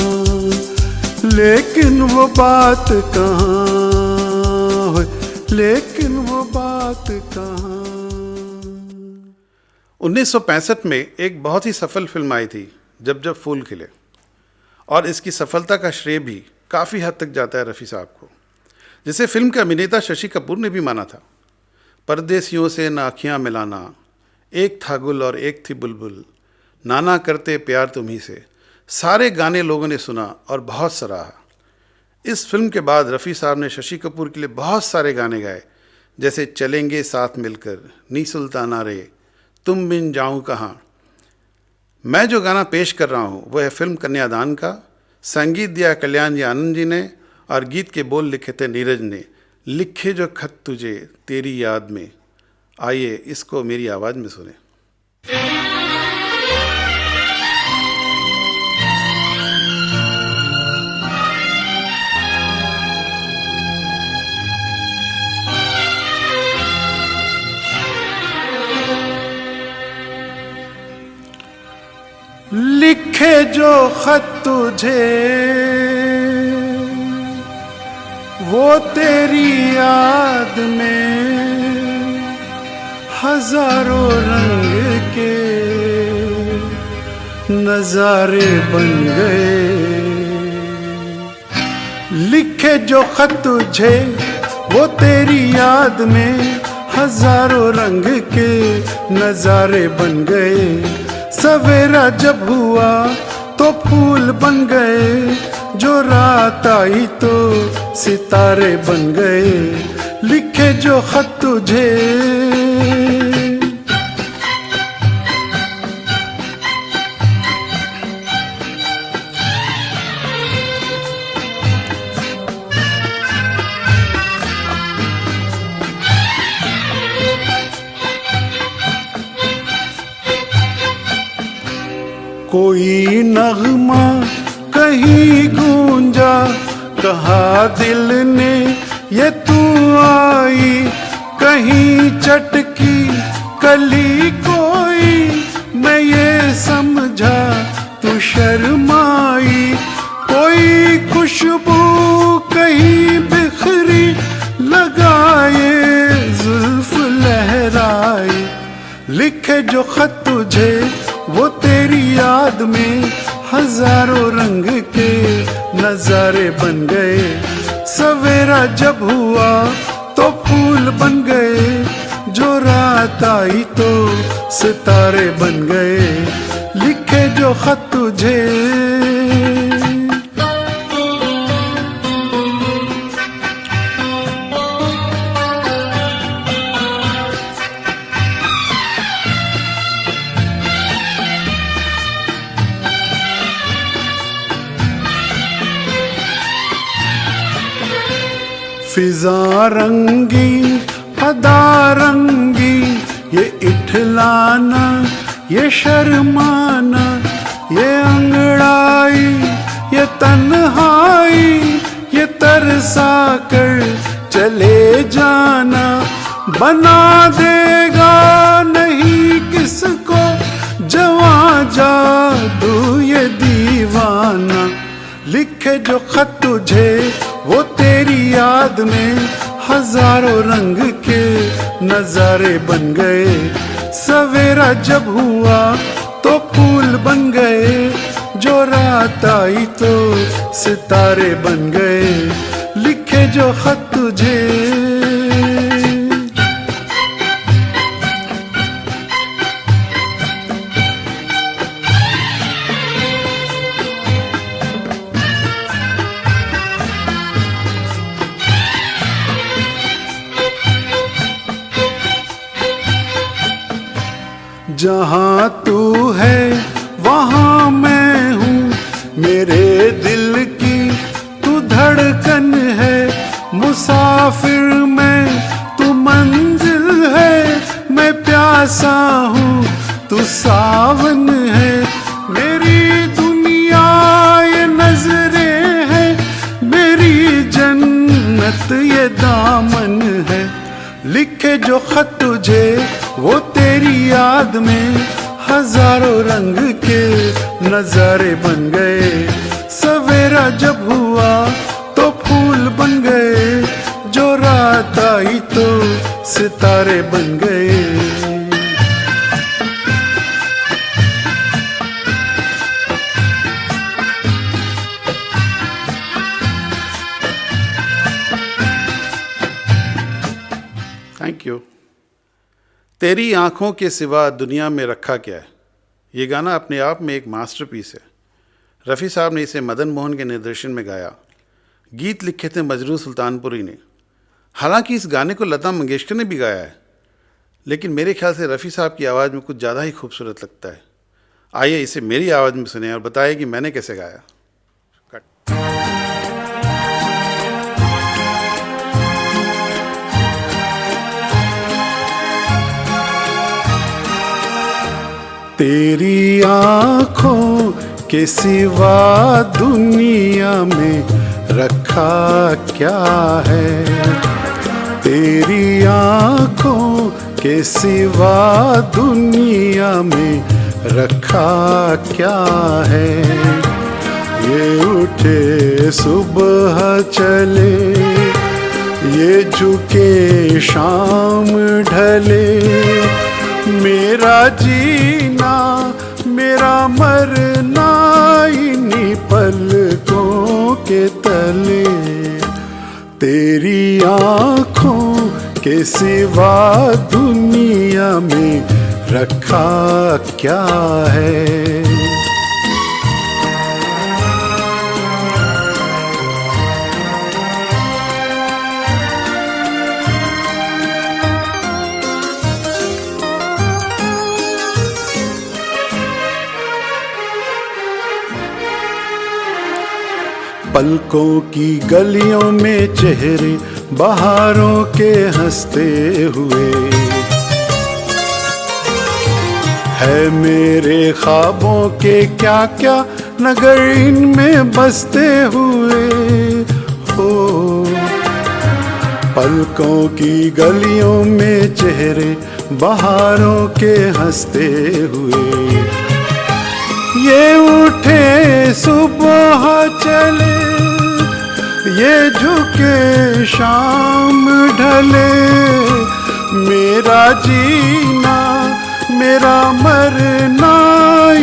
लेकिन वो बात कहाँ हो, लेकिन वो बात कहाँ। 1965 में एक बहुत ही सफल फिल्म आई थी, जब जब फूल खिले, और इसकी सफलता का श्रेय भी काफ़ी हद तक जाता है रफ़ी साहब को, जिसे फिल्म के अभिनेता शशि कपूर ने भी माना था। परदेसियों से न आँखियाँ मिलाना, एक था गुल और एक थी बुलबुल, नाना करते प्यार तुम्ही से, सारे गाने लोगों ने सुना और बहुत सराहा। इस फिल्म के बाद रफ़ी साहब ने शशि कपूर के लिए बहुत सारे गाने गाए, जैसे चलेंगे साथ मिलकर, नी सुल्ताना रे, तुम बिन जाऊँ कहाँ। मैं जो गाना पेश कर रहा हूँ वह है फिल्म कन्यादान का। संगीत दिया कल्याण जी आनंद जी ने और गीत के बोल लिखे थे नीरज ने। लिखे जो खत तुझे तेरी याद में, आइए इसको मेरी आवाज़ में सुने। लिखे जो खत तुझे वो तेरी याद में, हजारों रंग के नजारे बन गए। लिखे जो खत तुझे वो तेरी याद में, हजारों रंग के नजारे बन गए। सवेरा जब हुआ तो फूल बन गए, जो रात आई तो सितारे बन गए। लिखे जो खत तुझे कोई नगमा कहीं गूंजा, कहा दिल ने ये तू आई, कहीं चटकी कली कोई, मैं ये समझा तू शर्माई, कोई खुशबू कहीं बिखरी, लगाए जुल्फ लहराई, लिखे जो खत तुझे वो तेरी याद में हजारों रंग के नजारे बन गए, सवेरा जब हुआ तो फूल बन गए, जो रात आई तो सितारे बन गए, लिखे जो खत तुझे। फिजा रंगी अदा रंगी, ये इठलाना ये शर्माना, ये अंगड़ाई ये तन्हाई, ये तरसा कर चले जाना, बना देगा नहीं किसको जवां जादू ये दीवाना, लिखे जो खत तुझे वो तेरी याद में हजारों रंग के नजारे बन गए, सवेरा जब हुआ तो फूल बन गए, जो रात आई तो सितारे बन गए, लिखे जो खत तुझे। जहाँ तू है वहाँ मैं हूँ, मेरे दिल की तू धड़कन है, मुसाफिर मैं तू मंजिल है, मैं प्यासा हूँ तू सावन है, मेरी दुनिया ये नजरें है, मेरी जन्नत ये दामन है, लिखे जो खत तुझे वो तेरी याद में हजारों रंग के नजारे बन गए, सवेरा जब हुआ तो फूल बन गए, जो रात आई तो सितारे बन गए। Thank you. तेरी आँखों के सिवा दुनिया में रखा क्या है, ये गाना अपने आप में एक मास्टरपीस है। रफ़ी साहब ने इसे मदन मोहन के निर्देशन में गाया, गीत लिखे थे मजरू सुल्तानपुरी ने। हालांकि इस गाने को लता मंगेशकर ने भी गाया है, लेकिन मेरे ख्याल से रफ़ी साहब की आवाज़ में कुछ ज़्यादा ही खूबसूरत लगता है। आइए इसे मेरी आवाज़ में सुने और बताइए कि मैंने कैसे गाया। तेरी आँखों के सिवा दुनिया में रखा क्या है, तेरी आँखों के सिवा दुनिया में रखा क्या है, ये उठे सुबह चले, ये झुके शाम ढले, मेरा जीना मेरा मरना इन्हीं पलकों के तले, तेरी आँखों के सिवा दुनिया में रखा क्या है। पलकों की गलियों में चेहरे बहारों के हंसते हुए, है मेरे ख्वाबों के क्या क्या नगर इनमें बसते हुए हो। पलकों की गलियों में चेहरे बहारों के हंसते हुए। ये उठे सुबह चले, ये झुके शाम ढले, मेरा जीना मेरा मरना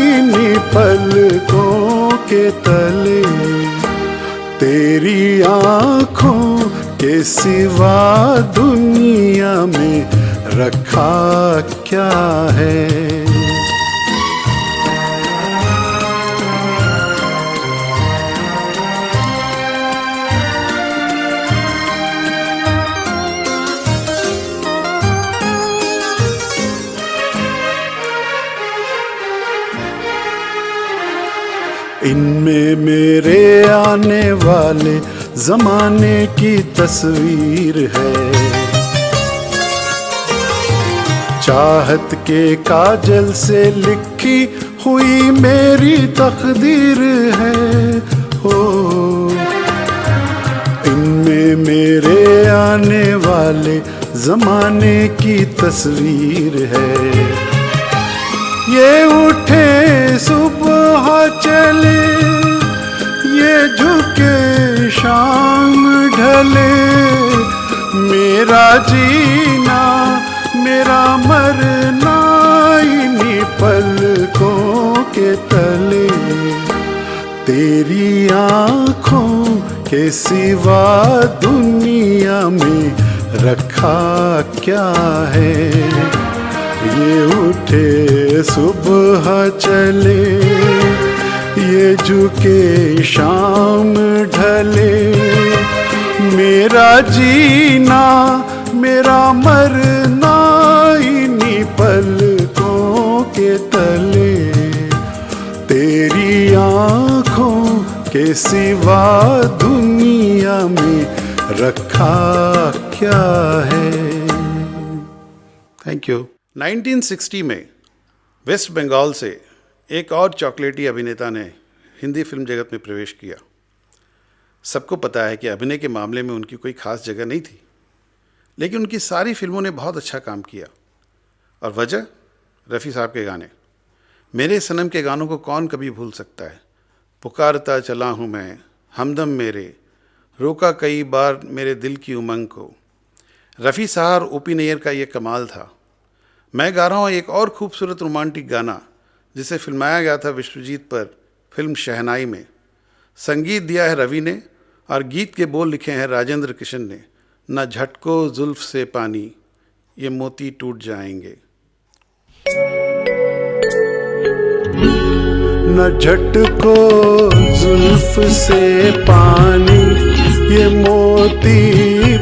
इन्हीं पलकों के तले। तेरी आँखों के सिवा दुनिया में रखा क्या है। इनमें मेरे आने वाले जमाने की तस्वीर है। चाहत के काजल से लिखी हुई मेरी तकदीर है हो। इनमें मेरे आने वाले जमाने की तस्वीर है। ये उठे सुबह चले, ये झुके शाम ढले, मेरा जीना मेरा मरना इन्हीं पलकों के तले। तेरी आँखों के सिवा दुनिया में रखा क्या है। ये उठे सुबह चले, ये झुके शाम ढले, मेरा जीना मेरा मरना इन्हीं पलकों के तले। तेरी आँखों के सिवा दुनिया में रखा क्या है। Thank you. 1960 में वेस्ट बंगाल से एक और चॉकलेटी अभिनेता ने हिंदी फिल्म जगत में प्रवेश किया। सबको पता है कि अभिनय के मामले में उनकी कोई खास जगह नहीं थी, लेकिन उनकी सारी फिल्मों ने बहुत अच्छा काम किया। और वजह रफ़ी साहब के गाने। मेरे सनम के गानों को कौन कभी भूल सकता है। पुकारता चला हूँ मैं, हमदम मेरे, रोका कई बार मेरे दिल की उमंग को। रफ़ी साहब और ओपी नैयर का ये कमाल था। मैं गा रहा हूँ एक और खूबसूरत रोमांटिक गाना जिसे फिल्माया गया था विश्वजीत पर फिल्म शहनाई में। संगीत दिया है रवि ने और गीत के बोल लिखे हैं राजेंद्र किशन ने। न झटको जुल्फ से पानी, ये मोती टूट जाएंगे। न झटको जुल्फ से पानी, ये मोती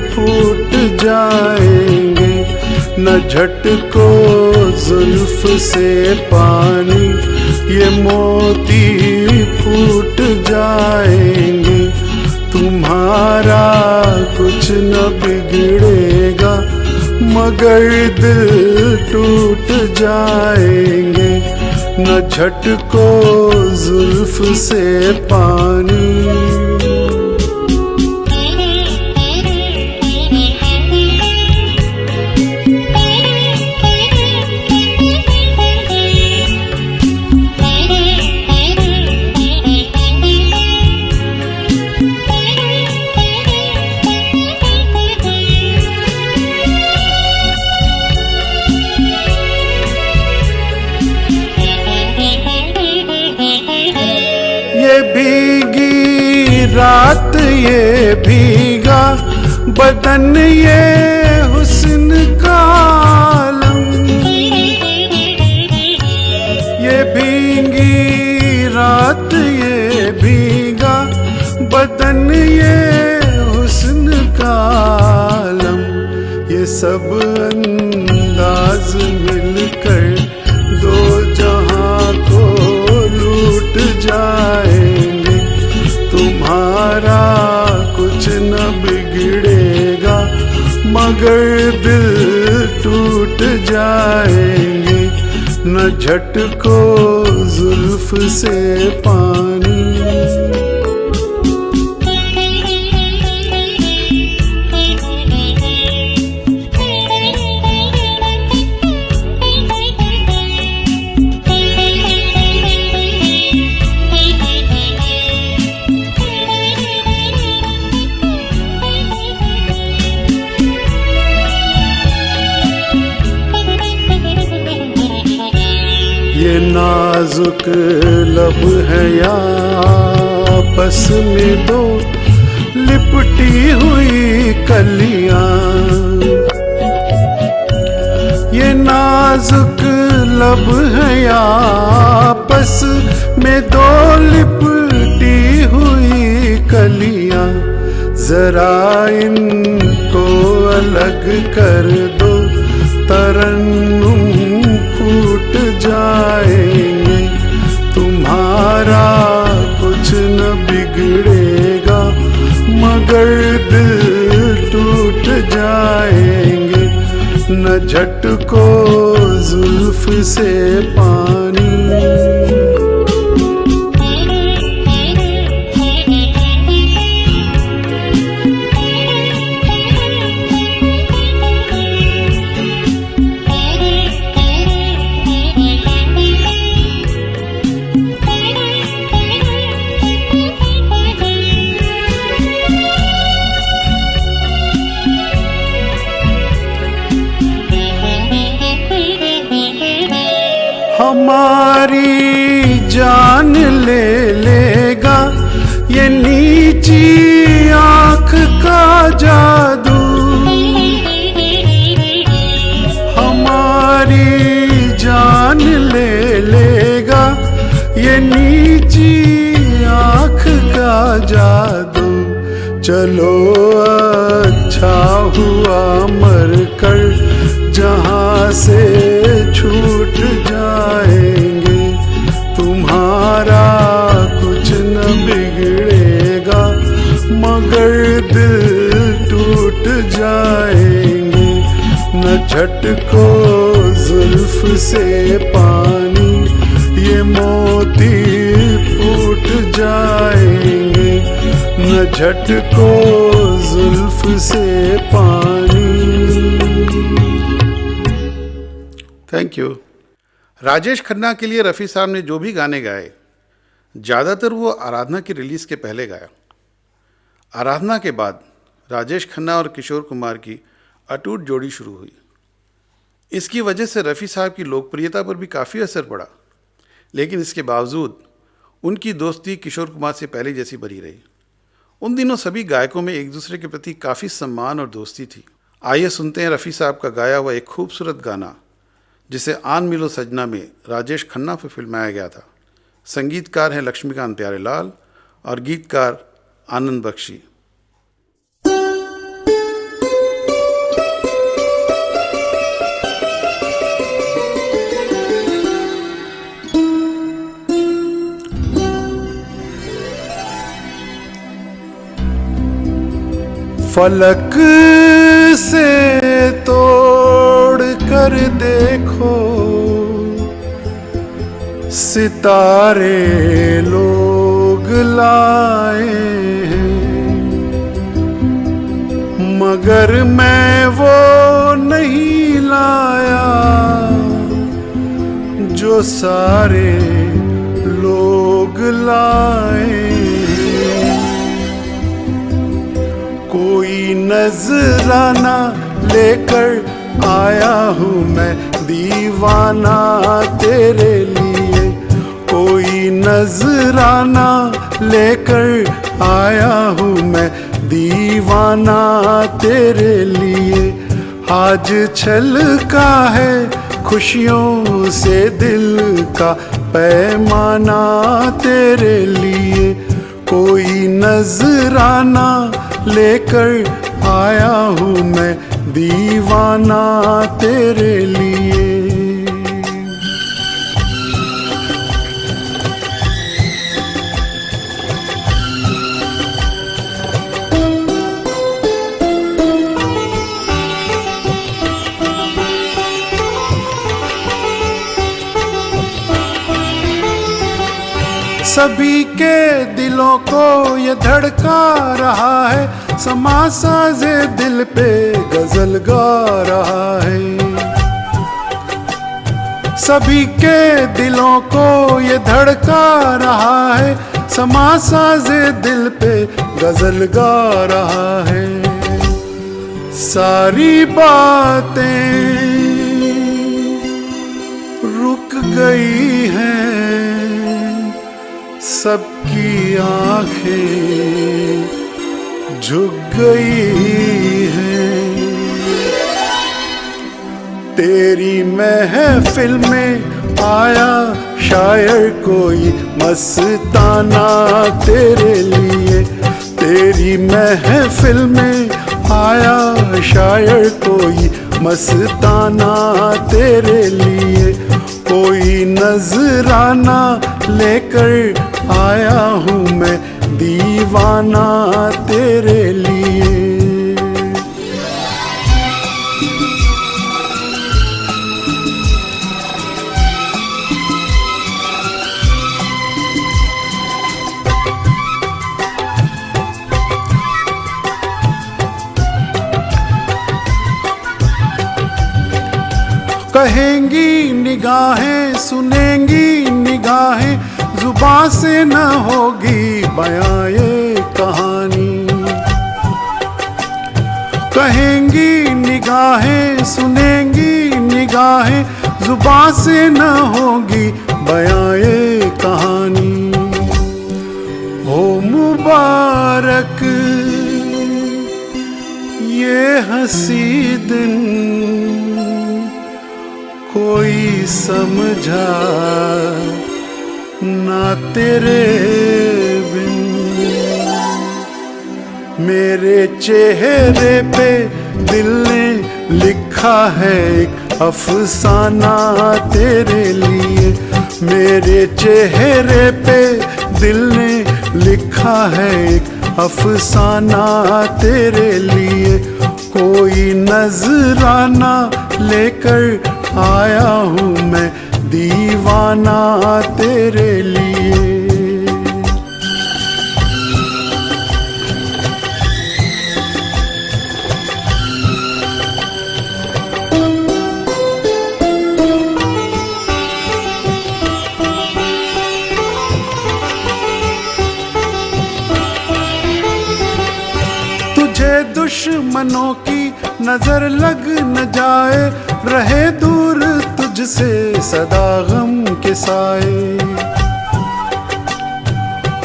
फूट जाएंगे। न झटको जुल्फ से पानी, ये मोती फूट जाएंगे। तुम्हारा कुछ न बिगड़ेगा, मगर दिल टूट जाएंगे। न झटको जुल्फ से पानी। ये भीगी रात, ये भीगा बदन, ये हुस्न का आलम। ये भीगी रात, ये भीगा बदन, ये हुस्न का आलम। ये सब अंदाज मिलकर दो जहां को लूट जाएंगे। तुम्हारा कुछ न बिगड़ेगा, मगर दिल टूट जाएंगे। न झटको जुल्फ से पानी। ये नाजुक लब है या आपस में दो लिपटी हुई कलियां। ये नाजुक लब है या आपस में दो लिपटी हुई कलियां। जरा इनको अलग कर दो तरन्नुम फूट जाएंगे। तुम्हारा कुछ न बिगड़ेगा मगर दिल टूट जाएंगे। न झटको जुल्फ से पानी। हमारी जान ले लेगा ये नीची आँख का जादू। हमारी जान ले लेगा ये नीची आँख का जादू। चलो अच्छा हुआ मरकर जहाँ से छूट जाएंगे। तुम्हारा कुछ न बिगड़ेगा मगर दिल टूट जाएंगे। न झटको जुल्फ से पानी। ये मोती फूट जाएंगे। न झटको जुल्फ से पानी। Thank you. राजेश खन्ना के लिए रफ़ी साहब ने जो भी गाने गाए ज़्यादातर वो आराधना की रिलीज़ के पहले गाया। आराधना के बाद राजेश खन्ना और किशोर कुमार की अटूट जोड़ी शुरू हुई। इसकी वजह से रफ़ी साहब की लोकप्रियता पर भी काफ़ी असर पड़ा, लेकिन इसके बावजूद उनकी दोस्ती किशोर कुमार से पहले जैसी बनी रही। उन दिनों सभी गायकों में एक दूसरे के प्रति काफ़ी सम्मान और दोस्ती थी। आइए सुनते हैं रफ़ी साहब का गाया हुआ एक खूबसूरत गाना जिसे आन मिलो सजना में राजेश खन्ना पर फिल्माया गया था। संगीतकार हैं लक्ष्मीकांत प्यारेलाल और गीतकार आनंद बख्शी। फलक से तोड़ कर देखो सितारे लोग लाए हैं, मगर मैं वो नहीं लाया जो सारे लोग लाए। कोई नजराना लेकर आया हूँ मैं दीवाना तेरे लिए। कोई नजराना लेकर आया हूँ मैं दीवाना तेरे लिए। आज छलका है खुशियों से दिल का पैमाना तेरे लिए। कोई नजराना लेकर आया हूँ मैं दीवाना तेरे लिए। सभी के दिलों को ये धड़का रहा है, समा साजे दिल पे गजल गा रहा है। सभी के दिलों को ये धड़का रहा है, समा साजे दिल पे गजल गा रहा है। सारी बातें रुक गई हैं, सबकी आंखें झुक गई हैं। तेरी महफिल में आया शायर कोई मस्ताना तेरे लिए। तेरी महफिल में आया शायर कोई मस्ताना तेरे लिए। कोई नजराना लेकर आया हूँ मैं दीवाना तेरे लिए। कहेंगी निगाहें, सुनेंगी निगाहें, जुबां से न होगी बयां ये कहानी। कहेंगी निगाहें, सुनेंगी निगाहें, जुबां से न होगी बयां ये कहानी। हो मुबारक ये हंसी दिन, कोई समझा ना तेरे बिन। मेरे चेहरे पे दिल ने लिखा है एक अफसाना तेरे लिए। मेरे चेहरे पे दिल ने लिखा है एक अफसाना तेरे लिए। कोई नजराना लेकर आया हूँ मैं दीवाना तेरे लिए। तुझे दुश्मनों की नजर लग न जाए, रहे दूर तुझसे सदा गम के साए।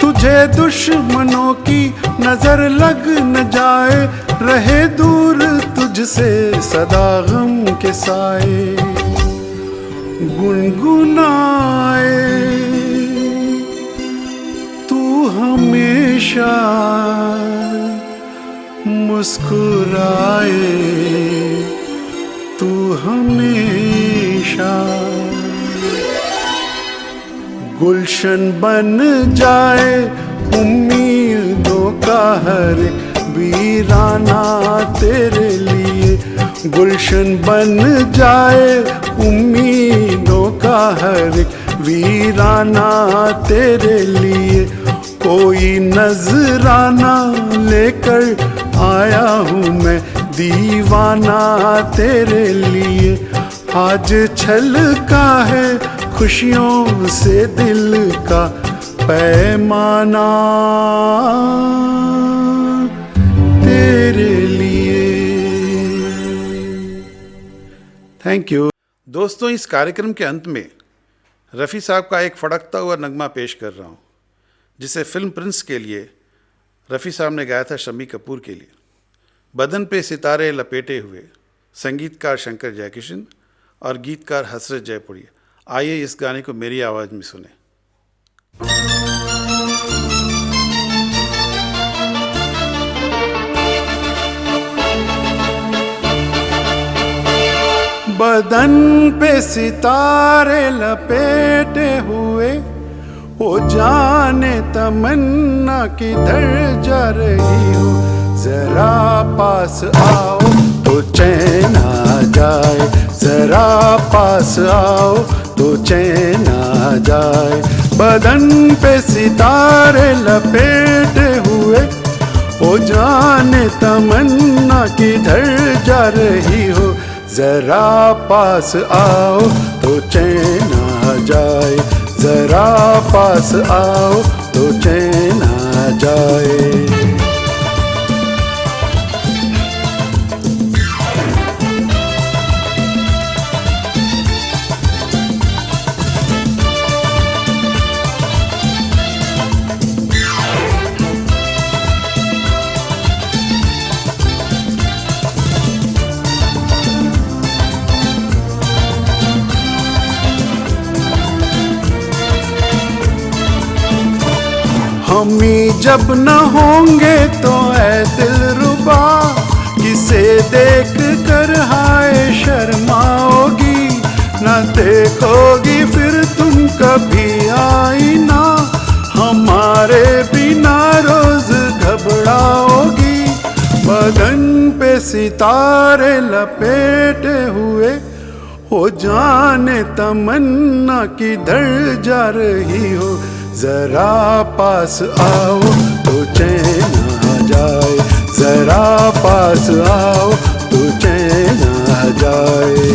तुझे दुश्मनों की नजर लग न जाए, रहे दूर तुझसे सदा गम के साए। गुनगुनाए तू हमेशा, मुस्कुराए तू हमेशा। गुलशन बन जाए उम्मीदों का हर वीराना तेरे लिए। गुलशन बन जाए उम्मीदों का हर वीराना तेरे लिए। कोई नजराना लेकर आया हूँ मैं दीवाना तेरे लिए। आज छलका है खुशियों से दिल का पैमाना तेरे लिए। Thank you. दोस्तों, इस कार्यक्रम के अंत में रफ़ी साहब का एक फड़कता हुआ नगमा पेश कर रहा हूँ, जिसे फिल्म प्रिंस के लिए रफ़ी साहब ने गाया था शम्मी कपूर के लिए। बदन पे सितारे लपेटे हुए, संगीतकार शंकर जयकिशन और गीतकार हसरत जयपुरिया। आइए इस गाने को मेरी आवाज़ में सुने। बदन पे सितारे लपेटे हुए, ओ जाने तमन्ना किधर जा रही हो। जरा पास आओ तो चैन आ जाए, जरा पास आओ तो चैन आ जाए। बदन पे सितारे लपेटे हुए, ओ जाने तमन्ना किधर जा रही हो। जरा पास आओ तो चैन आ जाए, जरा पास आओ तो चैन आ जाए। हम ही जब न होंगे तो ऐ दिलरुबा, किसे देख कर हाय शर्माओगी। न देखोगी फिर तुम कभी आईना, हमारे बिना रोज घबराओगी। बदन पे सितारे लपेटे हुए, हो जाने तमन्ना किधर जा रही हो। जरा पास आओ तो चैन आ जाए, जरा पास आओ तो चैन आ जाए।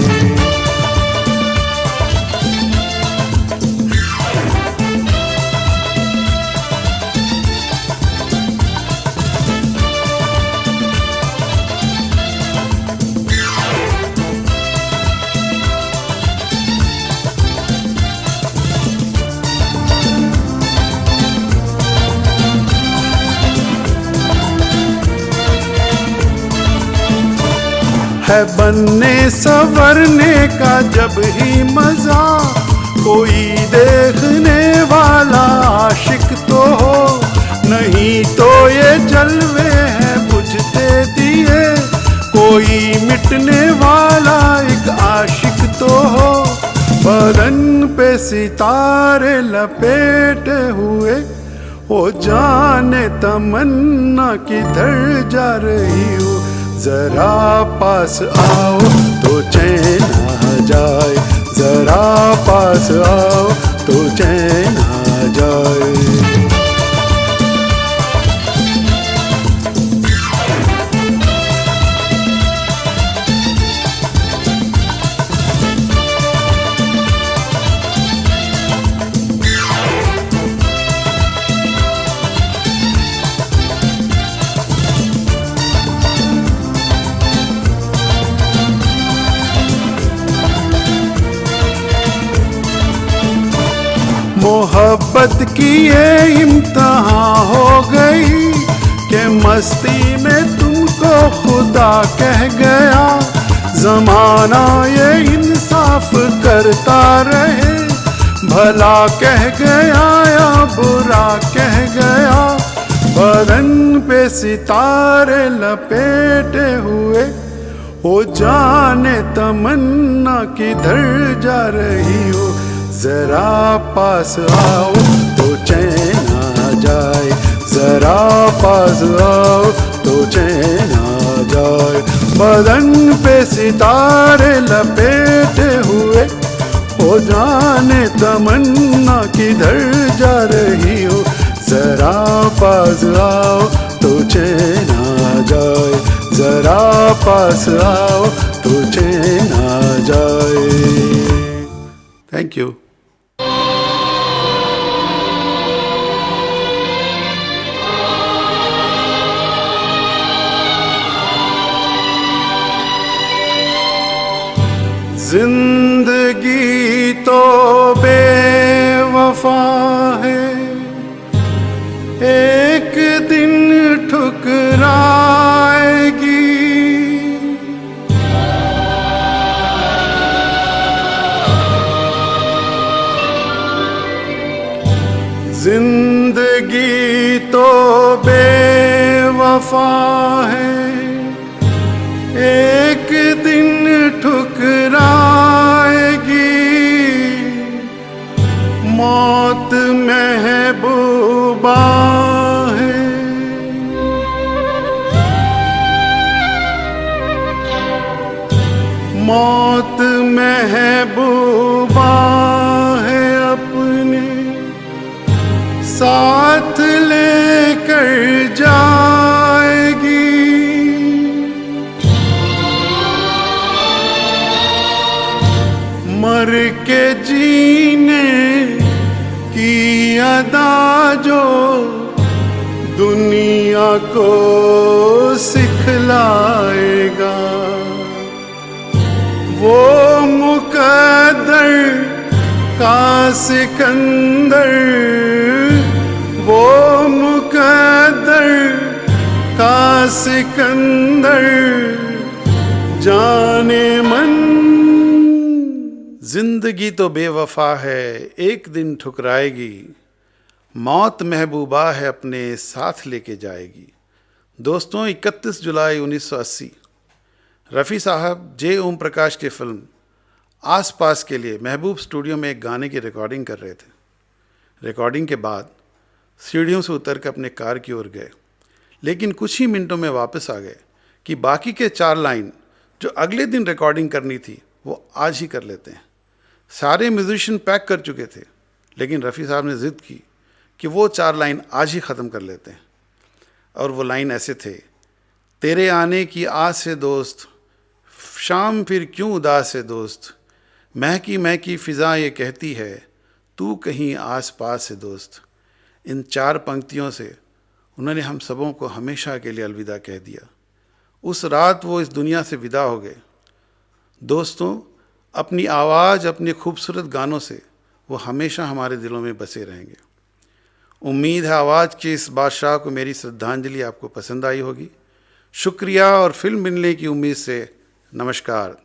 है बनने संवरने का जब ही मजा, कोई देखने वाला आशिक तो हो। नहीं तो ये जलवे हैं बुझते दिए, कोई मिटने वाला एक आशिक तो हो। बदन पे सितारे लपेटे हुए, ओ जाने तमन्ना किधर जा रही हो। जरा पास आओ तो चैन आ जाए, जरा पास आओ तो चैन आ जाए। मोहब्बत की ये इम्तिहान हो गई कि मस्ती में तुमको खुदा कह गया। जमाना ये इंसाफ करता रहे, भला कह गया या बुरा कह गया। बदन पे सितारे लपेटे हुए, ओ जाने तमन्ना किधर जा रही हो। जरा पास आओ तो चैन आ जाए, जरा पास आओ तो चैन आ जाए। बदन पे सितारे लपेटे हुए, हो जाने तमन्ना किधर जा रही हो। जरा पास आओ तो चैन आ जाए, जरा पास आओ तो चैन आ जाए। Thank you. जिंदगी तो बेवफा है, एक दिन ठुकराएगी। जिंदगी तो बेवफा है, एक दिन ठुकराएगी। मौत महबूबा है, मौत महबूबा है। अपने साथ लेकर जाएगी। मर के जीने की अदा जो दुनिया को सिखलाएगा, वो मुकद्दर का सिकंदर, वो मुकद्दर का सिकंदर जाने मन। जिंदगी तो बेवफा है, एक दिन ठुकराएगी, मौत महबूबा है अपने साथ लेके जाएगी। दोस्तों, 31 जुलाई 1980 रफ़ी साहब जे ओम प्रकाश की फिल्म आस पास के लिए महबूब स्टूडियो में एक गाने की रिकॉर्डिंग कर रहे थे। रिकॉर्डिंग के बाद सीढ़ियों से उतर कर अपने कार की ओर गए, लेकिन कुछ ही मिनटों में वापस आ गए कि बाकी के 4 लाइन जो अगले दिन रिकॉर्डिंग करनी थी वो आज ही कर लेते हैं। सारे म्यूजिशियन पैक कर चुके थे, लेकिन रफ़ी साहब ने ज़िद की कि वो 4 लाइन आज ही ख़त्म कर लेते हैं। और वो लाइन ऐसे थे: तेरे आने की आस से दोस्त, शाम फिर क्यों उदास है दोस्त, महकी महकी फ़िज़ा ये कहती है, तू कहीं आस पास है दोस्त। इन 4 पंक्तियों से उन्होंने हम सबों को हमेशा के लिए अलविदा कह दिया। उस रात वो इस दुनिया से विदा हो गए। दोस्तों, अपनी आवाज़, अपने खूबसूरत गानों से वो हमेशा हमारे दिलों में बसे रहेंगे। उम्मीद है आवाज़ के इस बादशाह को मेरी श्रद्धांजलि आपको पसंद आई होगी। शुक्रिया और फिल्म मिलने की उम्मीद से नमस्कार।